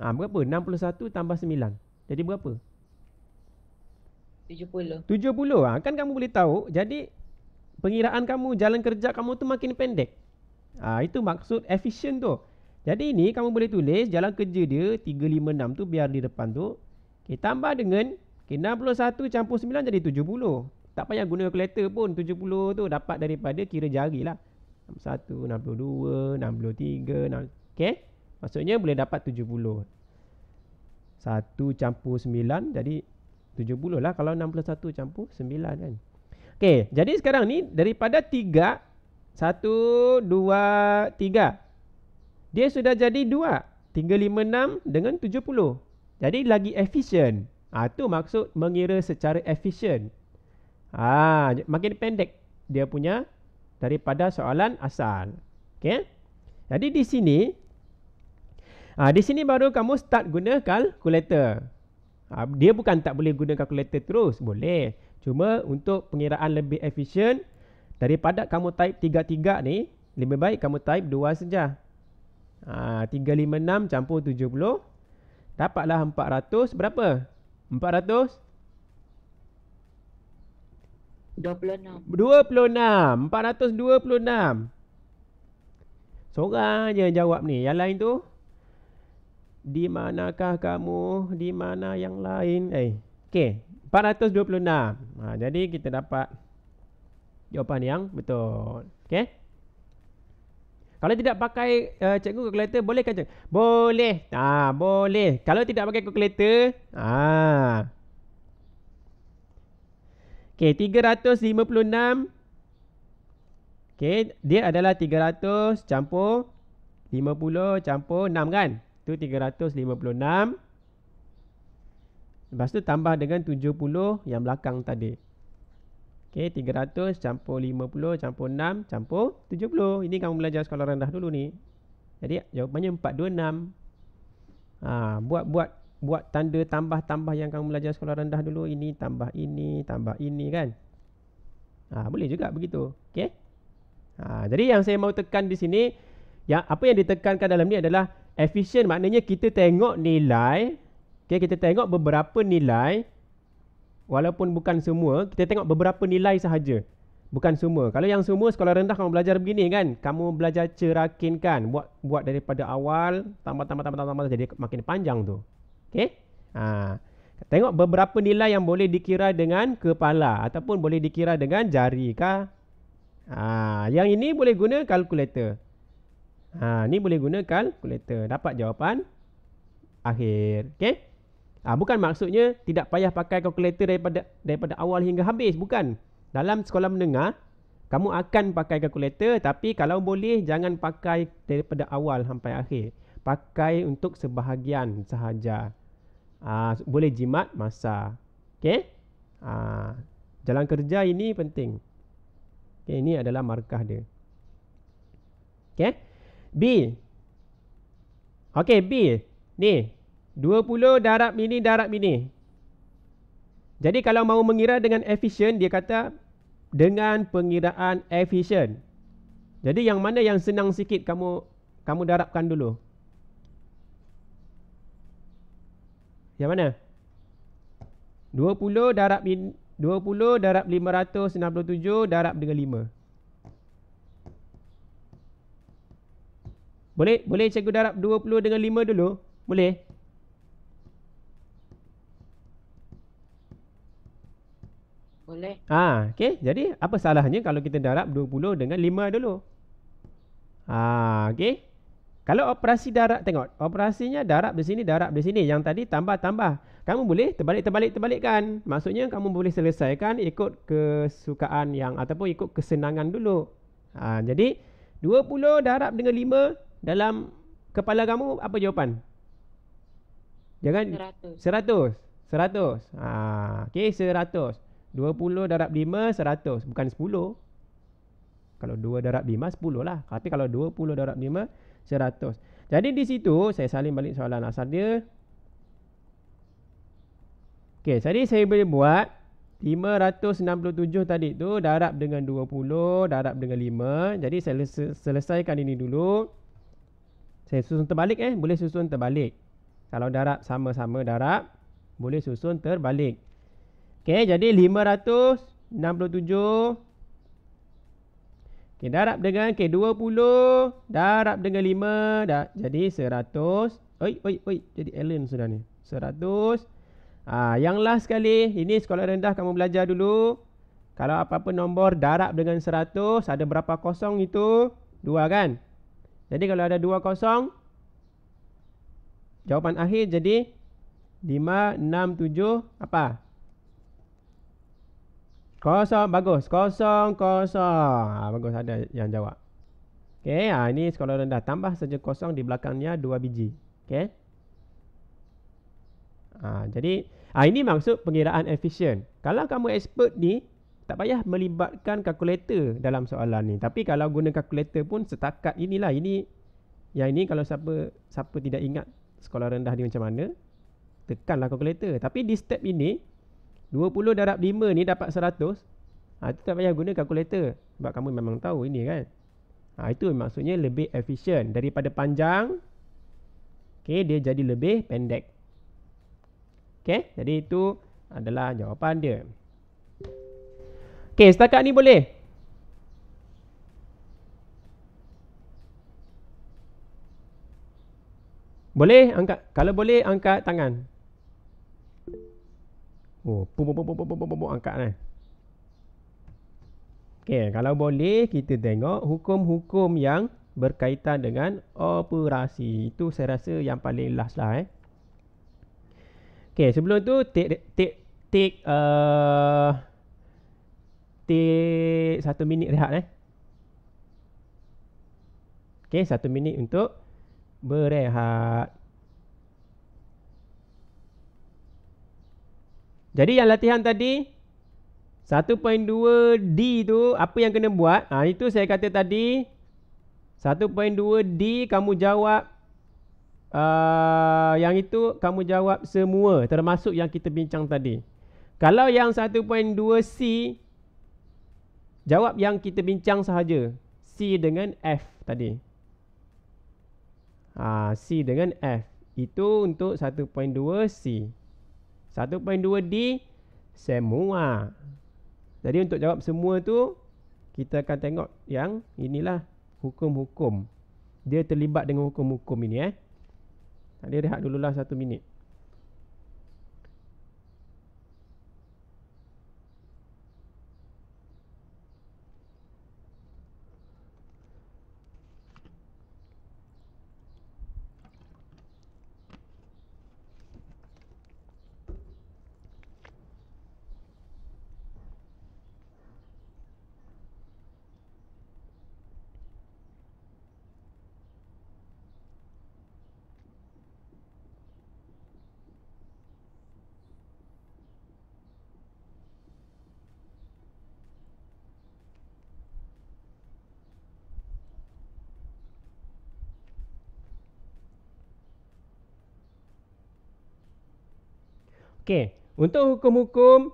Berapa? 61 tambah 9. Jadi berapa? 70. 70. Kan kamu boleh tahu. Jadi pengiraan kamu, jalan kerja kamu tu makin pendek. Itu maksud efisien tu. Jadi ini kamu boleh tulis jalan kerja dia 356 tu biar di depan tu. Okay, tambah dengan 61 campur 9 jadi 70. Tak payah guna kalkulator pun. 70 tu dapat daripada kira jari lah. 61, 62, 63. Okay. Maksudnya boleh dapat 70. 1 campur 9 jadi 70 lah kalau 61 campur 9 kan. Okay. Jadi sekarang ni daripada 3. 1, 2, 3. Dia sudah jadi 2. 356 dengan 70. Jadi lagi efisien. Itu maksud mengira secara efisien. Makin pendek dia punya daripada soalan asal. Okay. Jadi di sini baru kamu start guna kalkulator. Dia bukan tak boleh guna kalkulator terus. Boleh. Cuma untuk pengiraan lebih efisien, daripada kamu type 3 ni, lebih baik kamu type 2 saja. 356 campur 70. Dapatlah 400. Berapa? 400? 26. 26. 426. Seorang je jawab ni. Yang lain tu? Di manakah kamu? Di mana yang lain? Okey. 426. Jadi kita dapat jawapan yang betul. Okey. Kalau tidak pakai cikgu kalkulator, boleh kan cikgu? Boleh. Boleh. Kalau tidak pakai kalkulator, okey, 356. Okey, dia adalah 300 campur 50 campur 6 kan? Itu 356. Lepas tu tambah dengan 70 yang belakang tadi. Okey, 300 campur 50 campur 6 campur 70. Ini kamu belajar sekolah rendah dulu ni. Jadi jawapannya 426. Buat tanda tambah-tambah yang kamu belajar sekolah rendah dulu. Ini tambah ini kan. Boleh juga begitu. Okey. Jadi yang saya mau tekan di sini, apa yang ditekankan dalam ni adalah efisien. Maknanya kita tengok nilai. Okay, kita tengok beberapa nilai. Walaupun bukan semua, kita tengok beberapa nilai sahaja. Bukan semua. Kalau yang semua sekolah rendah kamu belajar begini kan. Kamu belajar cerakinkan. Buat daripada awal. Tambah jadi makin panjang tu. Okay. Tengok beberapa nilai yang boleh dikira dengan kepala. Ataupun boleh dikira dengan jari kah. Yang ini boleh guna kalkulator. Ni boleh guna kalkulator. Dapat jawapan akhir. Okay. Bukan maksudnya tidak payah pakai kalkulator daripada awal hingga habis. Bukan. Dalam sekolah menengah, kamu akan pakai kalkulator. Tapi kalau boleh, jangan pakai daripada awal sampai akhir. Pakai untuk sebahagian sahaja. Boleh jimat masa. Okay. Jalan kerja ini penting. Okay, ini adalah markah dia. Okay. B. Okay, B. Ni. 20 darab mini. Jadi kalau mau mengira dengan efisien, dia kata dengan pengiraan efisien. Jadi yang mana yang senang sikit kamu darabkan dulu? Yang mana? 20 darab 567 darab dengan 5. Boleh cikgu darab 20 dengan 5 dulu? Boleh? Boleh. Okey. Jadi apa salahnya kalau kita darab 20 dengan 5 dulu? Okey. Kalau operasi darab, tengok. Operasinya darab di sini, darab di sini. Yang tadi tambah-tambah. Kamu boleh terbalikkan. Maksudnya kamu boleh selesaikan ikut kesukaan ataupun ikut kesenangan dulu. Jadi 20 darab dengan 5 dalam kepala kamu apa jawapan? Jangan 100. 100. Okey, 100. 20 darab 5, 100. Bukan 10. Kalau 2 darab 5, 10 lah. Tapi kalau 20 darab 5, 100. Jadi di situ, saya salin balik soalan asal dia. Okey, jadi saya boleh buat 567 tadi tu darab dengan 20, darab dengan 5. Jadi saya selesaikan ini dulu. Saya susun terbalik boleh susun terbalik. Kalau darab sama-sama darab, boleh susun terbalik. Okey, jadi 567. Okey, darab dengan 20 darab dengan 5 jadi 100. Jadi alien sudah ni. 100. Yang last sekali, ini sekolah rendah kamu belajar dulu. Kalau apa-apa nombor darab dengan 100, ada berapa kosong itu? 2 kan? Jadi kalau ada 2 kosong, jawapan akhir jadi 567 apa? Kosong. Bagus. Kosong. Bagus, ada yang jawab. Okey, ini sekolah rendah. Tambah saja kosong di belakangnya 2 biji. Okey. Jadi ini maksud pengiraan efisien. Kalau kamu expert ni, tak payah melibatkan kalkulator dalam soalan ni. Tapi kalau guna kalkulator pun setakat inilah. Yang ini kalau siapa tidak ingat sekolah rendah ni macam mana, tekanlah kalkulator. Tapi di step ini 20 darab 5 ni dapat 100. Itu tak payah guna kalkulator. Sebab kamu memang tahu ini kan. Itu maksudnya lebih efisien. Daripada panjang, okey, dia jadi lebih pendek. Okey, jadi itu adalah jawapan dia. Okey, setakat ni boleh? Boleh angkat? Kalau boleh angkat tangan. Angkat Okey, kalau boleh kita tengok hukum-hukum yang berkaitan dengan operasi. Itu saya rasa yang paling last lah. Okey, sebelum tu take 1 minit rehat. Okey, 1 minit untuk berehat. Jadi yang latihan tadi 1.2D tu apa yang kena buat? Itu saya kata tadi 1.2D kamu jawab yang itu kamu jawab semua termasuk yang kita bincang tadi. Kalau yang 1.2C jawab yang kita bincang sahaja. C dengan F tadi. C dengan F. Itu untuk 1.2C. 1.2D semua. Jadi untuk jawab semua tu, kita akan tengok yang inilah hukum-hukum. Dia terlibat dengan hukum-hukum ini. Dia rehat dululah 1 minit. Okey, untuk hukum-hukum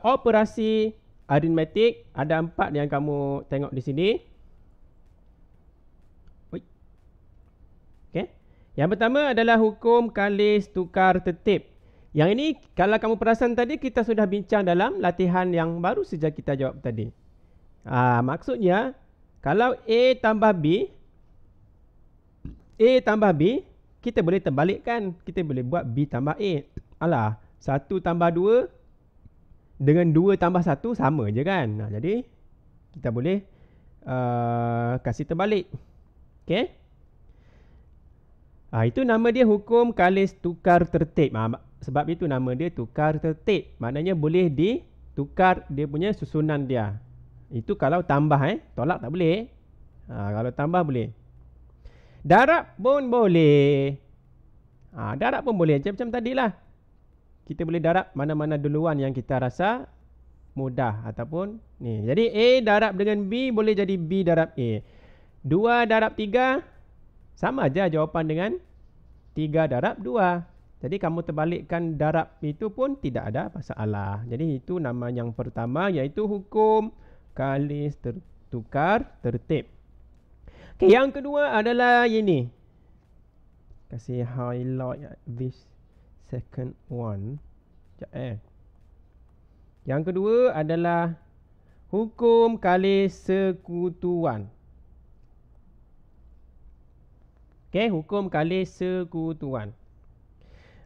operasi aritmetik ada 4 yang kamu tengok di sini. Yang pertama adalah hukum kalis tukar tertib. Yang ini kalau kamu perasan tadi kita sudah bincang dalam latihan yang baru saja kita jawab tadi. Maksudnya kalau A tambah B, kita boleh terbalikkan. Kita boleh buat B tambah A. 1 tambah 2 dengan 2 tambah 1 sama je kan. Jadi kita boleh kasih terbalik. Okay. Itu nama dia hukum kalis tukar tertib. Sebab itu nama dia tukar tertib. Maknanya boleh ditukar dia punya susunan dia. Itu kalau tambah tolak tak boleh. Kalau tambah boleh. Darab pun boleh. Darab pun boleh macam tadilah. Kita boleh darab mana-mana duluan yang kita rasa mudah ataupun ni. Jadi A darab dengan B boleh jadi B darab A. 2 darab 3 sama aja jawapan dengan 3 darab 2. Jadi kamu terbalikkan darab itu pun tidak ada masalah. Jadi itu nama yang pertama iaitu hukum kalis tukar tertib. Okay, yang kedua adalah ini. Kasih highlight this second one. Yang kedua adalah hukum kalis sekutuan. Okay, hukum kalis sekutuan.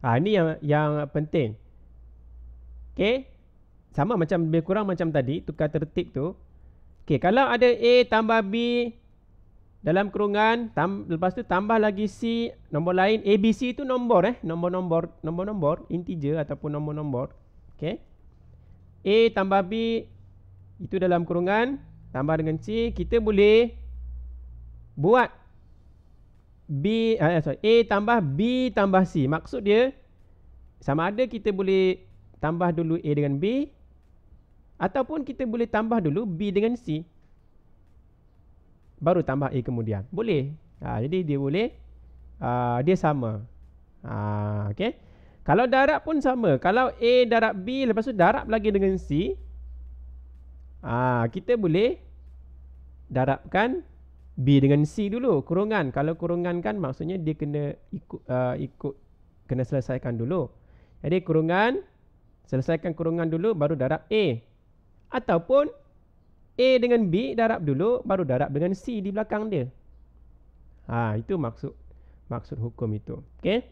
Ini yang penting. Okay, sama macam lebih kurang macam tadi tukar tertib tu. Okay, kalau ada A tambah B dalam kurungan, lepas tu tambah lagi C, nombor lain. ABC itu nombor nombor integer ataupun nombor-nombor. Okay. A tambah B itu dalam kurungan, tambah dengan C, kita boleh buat A tambah B tambah C. Maksud dia sama ada kita boleh tambah dulu A dengan B ataupun kita boleh tambah dulu B dengan C baru tambah A kemudian. Boleh. Jadi dia boleh dia sama. Okay. Kalau darab pun sama. Kalau A darab B lepas tu darab lagi dengan C, kita boleh darabkan B dengan C dulu kurungan. Kalau kurungan kan maksudnya dia kena kena selesaikan dulu. Jadi kurungan, selesaikan kurungan dulu baru darab A. Ataupun A dengan B darab dulu baru darab dengan C di belakang dia. Itu maksud hukum itu. Okey.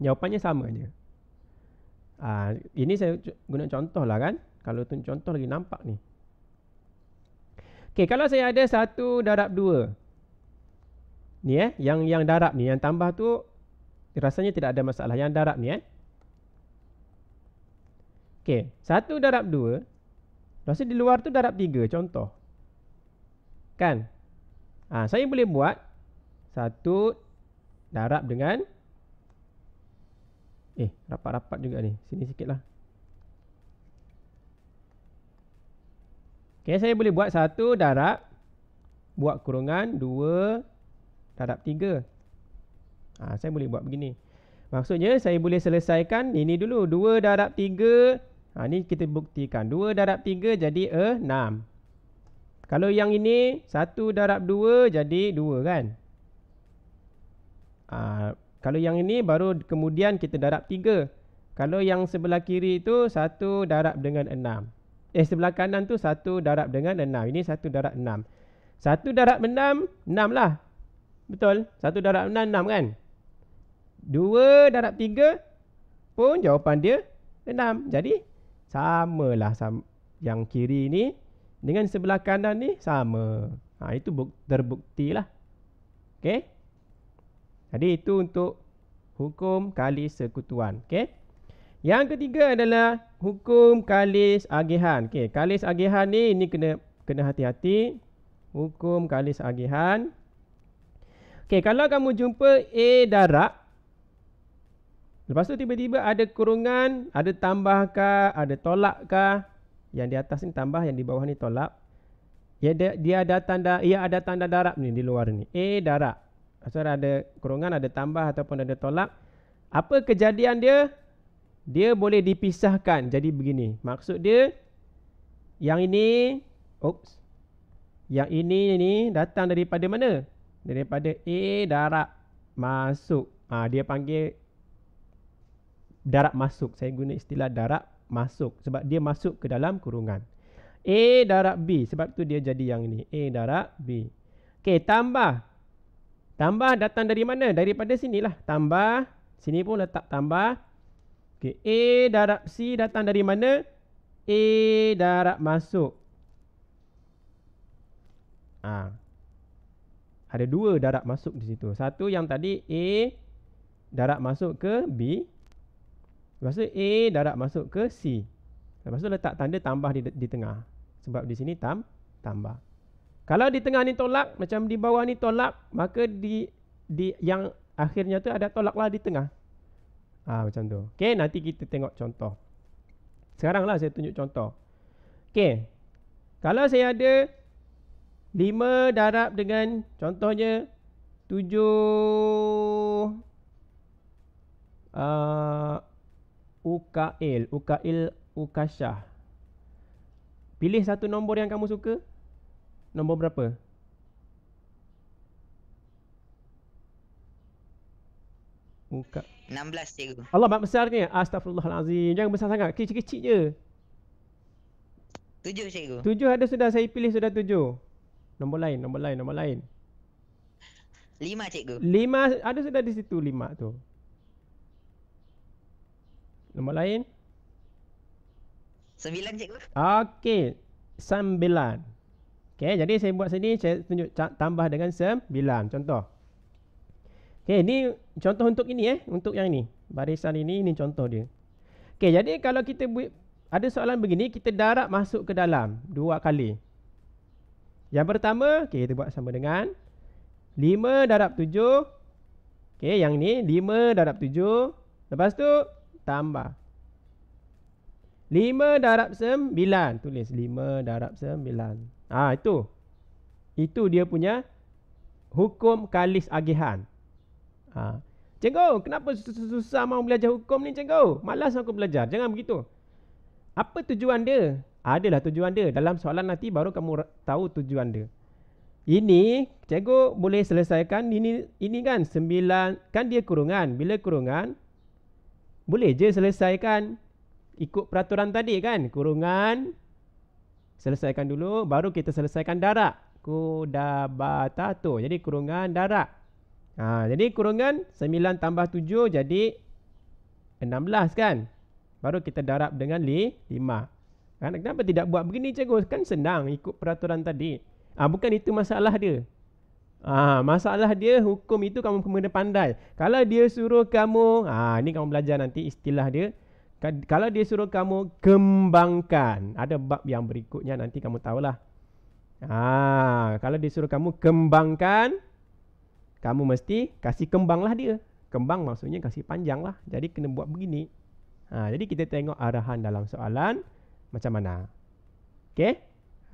Jawapannya sama je. Ini saya guna contoh lah kan. Kalau tu contoh lagi nampak ni. Okey, kalau saya ada 1 darab 2. Ni yang darab ni, yang tambah tu rasanya tidak ada masalah. Yang darab ni Okey, 1 darab 2. Lepas tu di luar tu darab 3 contoh. Kan? Saya boleh buat 1 darab dengan rapat-rapat juga ni. Sini sikit lah. Okay, saya boleh buat 1 darab, buat kurungan 2 darab 3. Saya boleh buat begini. Maksudnya saya boleh selesaikan ini dulu. 2 darab 3. Ni kita buktikan. 2 darab 3 jadi 6. Kalau yang ini 1 darab 2 jadi 2 kan. Kalau yang ini baru kemudian kita darab 3. Kalau yang sebelah kiri itu 1 darab dengan 6. Sebelah kanan tu 1 darab dengan 6. Ini 1 darab 6. 1 darab 6, 6 lah. Betul? 1 darab 6, 6 kan? 2 darab 3 pun jawapan dia 6. Jadi samalah yang kiri ni dengan sebelah kanan ni sama. Itu terbukti lah. Okay? Jadi itu untuk hukum kalis sekutuan. Okay? Yang ketiga adalah hukum kalis agihan. Okay, kalis agihan ni ini kena hati-hati. Hukum kalis agihan. Okay, kalau kamu jumpa A darab, lepas tu tiba-tiba ada kurungan, ada tambah kah, ada tolak kah? Yang di atas ni tambah, yang di bawah ni tolak. Ia ada tanda darab ni di luar ni. A darab. So ada kurungan, ada tambah ataupun ada tolak. Apa kejadian dia? Dia boleh dipisahkan jadi begini. Maksud dia yang ini yang ini datang daripada mana? Daripada A darab masuk. Dia panggil darab masuk. Saya guna istilah darab masuk sebab dia masuk ke dalam kurungan. A darab B, sebab tu dia jadi yang ini. A darab B. Okey, tambah. Tambah datang dari mana? Daripada sinilah. Tambah. Sini pun letak tambah. Okey, A darab C datang dari mana? A darab masuk. Ada dua darab masuk di situ. Satu yang tadi A darab masuk ke B. Lepas tu A darab masuk ke C. Lepas tu letak tanda tambah di tengah. Sebab di sini tambah. Kalau di tengah ni tolak, macam di bawah ni tolak, maka di yang akhirnya tu ada tolaklah di tengah. Macam tu. Okey, nanti kita tengok contoh. Sekarang lah saya tunjuk contoh. Okey. Kalau saya ada 5 darab dengan contohnya 7 Ukasyah. Pilih satu nombor yang kamu suka. Nombor berapa? Uka 16 cikgu. Allah mak besarnya. Astagfirullahalazim. Jangan besar sangat. Kecil-kecil je. 7 cikgu. 7 ada sudah, saya pilih sudah 7. Nombor lain. 5 cikgu. 5 ada sudah di situ 5 tu. Nombor lain? 9 cikgu. Okey, 9. Okey, jadi saya buat sini, saya tunjuk tambah dengan 9. Contoh. Okey, ini contoh untuk ini untuk yang ini. Barisan ini contoh dia. Okey, jadi kalau kita ada soalan begini, kita darab masuk ke dalam 2 kali. Yang pertama, okey, kita buat sama dengan 5 darab 7. Okey, yang ni 5 darab 7. Lepas tu tambah 5 darab 9. Tulis 5 darab 9. Itu dia punya hukum kalis agihan. Cikgu, kenapa susah mau belajar hukum ni cikgu? Malas aku belajar. Jangan begitu. Apa tujuan dia? Adalah tujuan dia. Dalam soalan nanti baru kamu tahu tujuan dia. Ini cikgu boleh selesaikan ini kan 9, kan dia kurungan. Bila kurungan boleh je selesaikan ikut peraturan tadi kan. Kurungan selesaikan dulu, baru kita selesaikan darab. Kudabatato. Jadi kurungan darab. Jadi kurungan 9 tambah 7 jadi 16 kan. Baru kita darab dengan 5. Kenapa tidak buat begini cikgu? Kan senang ikut peraturan tadi. Bukan itu masalah dia. Masalah dia hukum itu kamu kena pandai. Kalau dia suruh kamu, ni kamu belajar nanti istilah dia. Kalau dia suruh kamu kembangkan, ada bab yang berikutnya nanti kamu tahulah. Kalau dia suruh kamu kembangkan, kamu mesti kasih kembanglah dia. Kembang maksudnya kasih panjang lah. Jadi kena buat begini. Jadi kita tengok arahan dalam soalan macam mana. Okey.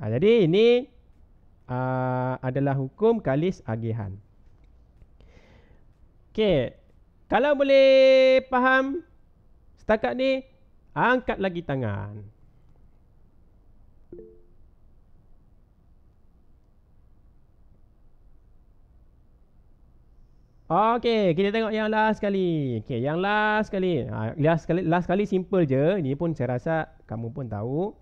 Jadi ini adalah hukum kalis agihan. Okey. Kalau boleh faham setakat ni, angkat lagi tangan. Okey, kita tengok yang last sekali. Okey, yang last sekali. Last sekali simple je. Ini pun saya rasa kamu pun tahu.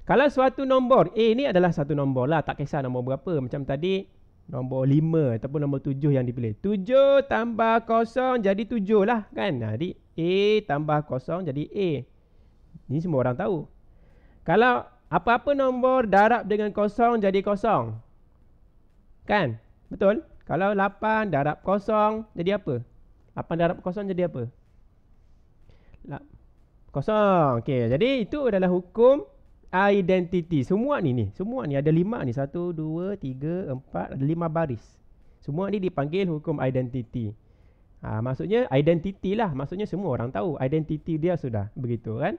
Kalau suatu nombor, ni adalah satu nombor lah. Tak kisah nombor berapa. Macam tadi, nombor 5 ataupun nombor 7 yang dipilih. 7 tambah 0 jadi 7 lah kan. Jadi A tambah 0 jadi A. Ini semua orang tahu. Kalau apa-apa nombor darab dengan 0 jadi 0. Kan? Betul? Kalau 8 darab 0 jadi apa? 8 darab 0 jadi apa? 0. Okey, jadi itu adalah hukum identiti. Semua ni ada 5 ni. 1, 2, 3, 4, ada 5 baris. Semua ni dipanggil hukum identiti. Maksudnya identiti lah. Maksudnya semua orang tahu. Identiti dia sudah begitu kan.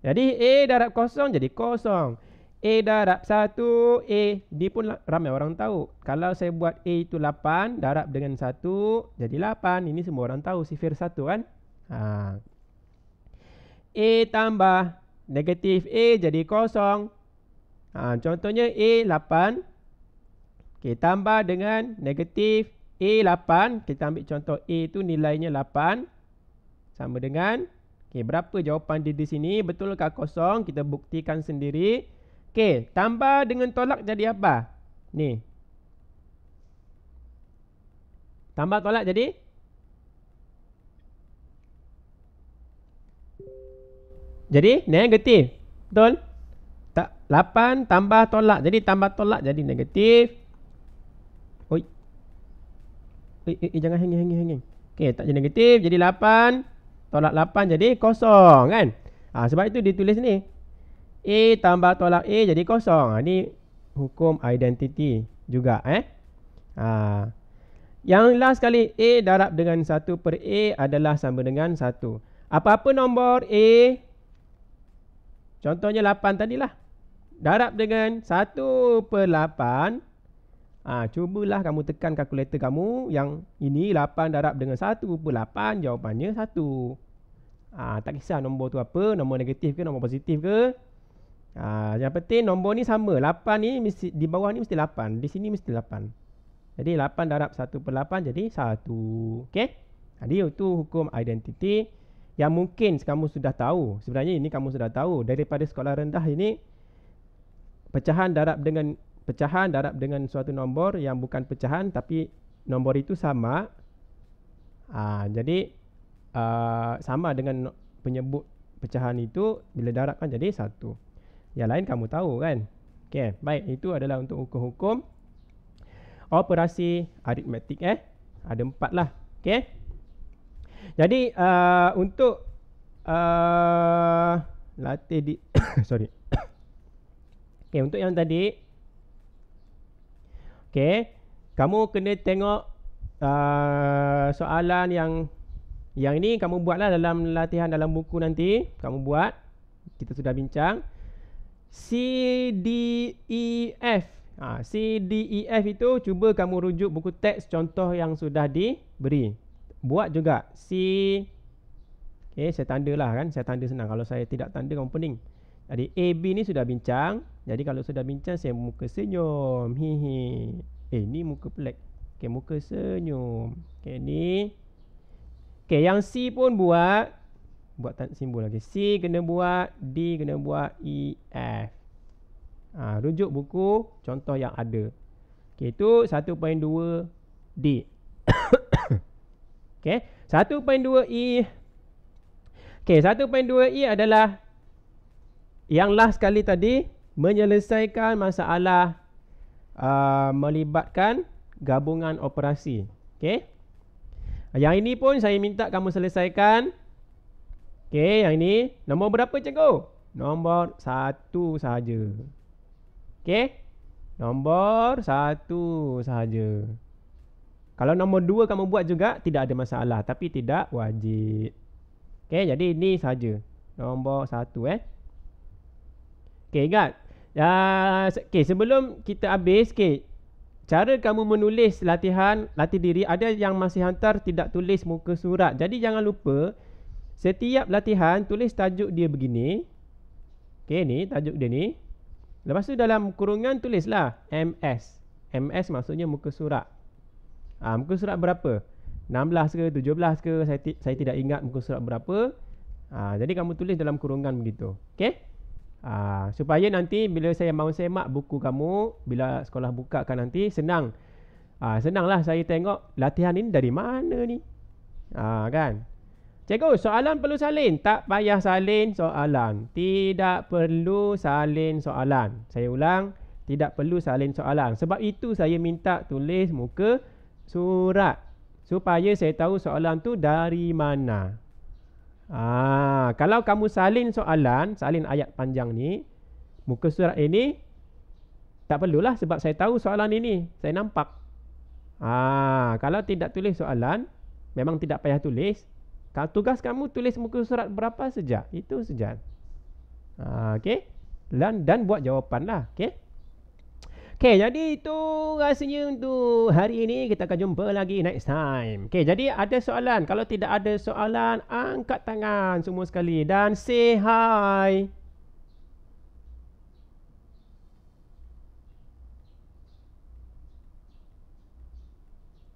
Jadi A darab 0 jadi 0. A darab 1 A. Dia pun ramai orang tahu. Kalau saya buat A itu 8 darab dengan 1 jadi 8. Ini semua orang tahu. Sifir 1 kan. A tambah negatif A jadi 0. Contohnya A 8. Okey, tambah dengan negatif A 8. Kita ambil contoh A tu nilainya 8. Sama dengan, okey, berapa jawapan dia di sini? Betulkah kosong? Kita buktikan sendiri. Okey, tambah dengan tolak jadi apa? Ni. Tambah tolak jadi? Jadi negatif. Betul? Tak, 8 tambah tolak. Jadi tambah tolak jadi negatif. Oi. Jangan hanging. Okey, tak jadi negatif. Jadi 8. Tolak 8 jadi kosong kan? Sebab itu ditulis ni. A tambah tolak A jadi kosong. Ni hukum identiti juga. Yang last kali, A darab dengan 1 per A adalah sama dengan 1. Apa-apa nombor A, contohnya 8 tadilah. Darab dengan 1 per 8. Cubalah kamu tekan kalkulator kamu. Yang ini 8 darab dengan 1 per 8. Jawapannya 1. Tak kisah nombor tu apa. Nombor negatif ke, nombor positif ke. Yang penting nombor ni sama. 8 ni mesti, di bawah ni mesti 8. Di sini mesti 8. Jadi 8 darab 1 per 8 jadi 1. Okey. Jadi itu hukum identiti yang mungkin kamu sudah tahu. Sebenarnya ini kamu sudah tahu. Daripada sekolah rendah ini, pecahan darab dengan suatu nombor yang bukan pecahan tapi nombor itu sama. Jadi sama dengan penyebut pecahan itu, bila darabkan jadi 1. Yang lain kamu tahu kan. Okey, baik, itu adalah untuk hukum-hukum operasi aritmetik. Ada 4 lah. Okey. Jadi untuk latih di sorry. Okey, untuk yang tadi, okey, kamu kena tengok soalan yang ini kamu buatlah dalam latihan dalam buku nanti. Kamu buat. Kita sudah bincang. C, D, E, F. C, D, E, F itu cuba kamu rujuk buku teks contoh yang sudah diberi. Buat juga C. Okay, saya tanda lah kan. Saya tanda senang. Kalau saya tidak tanda kamu pening. Jadi A, B ni sudah bincang. Jadi kalau sudah bincang, saya muka senyum. Hihi. Ni muka pelik. Okay, muka senyum. Okay, ni. Okay, yang C pun buat. Buat simbol lagi. C kena buat. D kena buat. E, F. Rujuk buku contoh yang ada. Okay, itu 1.2 D. Okay, 1.2 E. Okay, 1.2 E adalah yang last kali tadi, menyelesaikan masalah melibatkan gabungan operasi. Okay. Yang ini pun saya minta kamu selesaikan. Okay, yang ini nombor berapa cikgu? Nombor 1 sahaja. Okay, nombor 1 sahaja. Kalau nombor 2 kamu buat juga tidak ada masalah, tapi tidak wajib. Okay, jadi ini sahaja. Nombor 1 Okay, ingat. Okay, sebelum kita habis, okay, cara kamu menulis latih diri, ada yang masih hantar tidak tulis muka surat. Jadi jangan lupa, setiap latihan tulis tajuk dia begini. Okay, ni tajuk dia ni. Lepas tu dalam kurungan tulislah MS. MS maksudnya muka surat. Muka surat berapa? 16 ke 17 ke, saya tidak ingat muka surat berapa. Jadi kamu tulis dalam kurungan begitu. Okay. Supaya nanti bila saya mahu semak buku kamu, bila sekolah bukakan nanti, senang. Senanglah saya tengok latihan ini dari mana ni. Kan? Cikgu, soalan perlu salin? Tak payah salin soalan. Tidak perlu salin soalan. Saya ulang, tidak perlu salin soalan. Sebab itu saya minta tulis muka surat, supaya saya tahu soalan tu dari mana. Kalau kamu salin soalan, salin ayat panjang ni, muka surat ini, tak perlulah sebab saya tahu soalan ini, saya nampak. Kalau tidak tulis soalan, memang tidak payah tulis. Kalau tugas kamu tulis muka surat berapa saja, itu saja. Okey, dan buat jawapan lah. Okey. Okay, jadi itu rasanya untuk hari ini. Kita akan jumpa lagi next time. Okay, jadi ada soalan? Kalau tidak ada soalan, angkat tangan semua sekali dan say hi.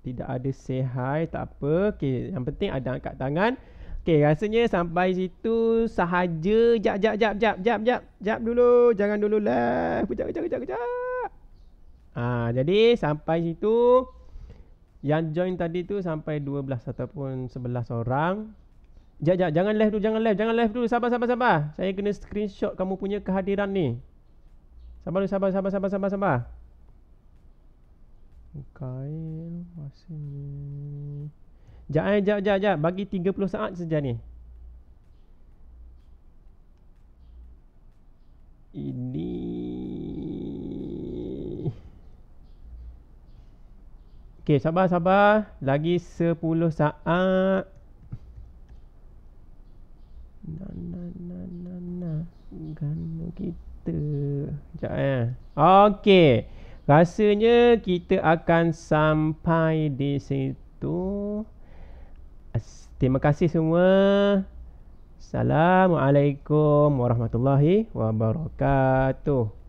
tidak ada say hi, tak apa. Okey, yang penting ada angkat tangan. Okey, rasanya sampai situ sahaja. Jap dulu. Jangan dulu live. Kejap. Jadi sampai situ yang join tadi tu sampai 12 ataupun 11 orang. Jangan live dulu. Sabar. Saya kena screenshot kamu punya kehadiran ni. Sabar. Kail masanya. Jap. Bagi 30 saat saja ni. Ini. Okey, sabar. Lagi 10 saat. Gana kita. Sekejap Okey. Rasanya kita akan sampai di situ. Terima kasih semua. Assalamualaikum warahmatullahi wabarakatuh.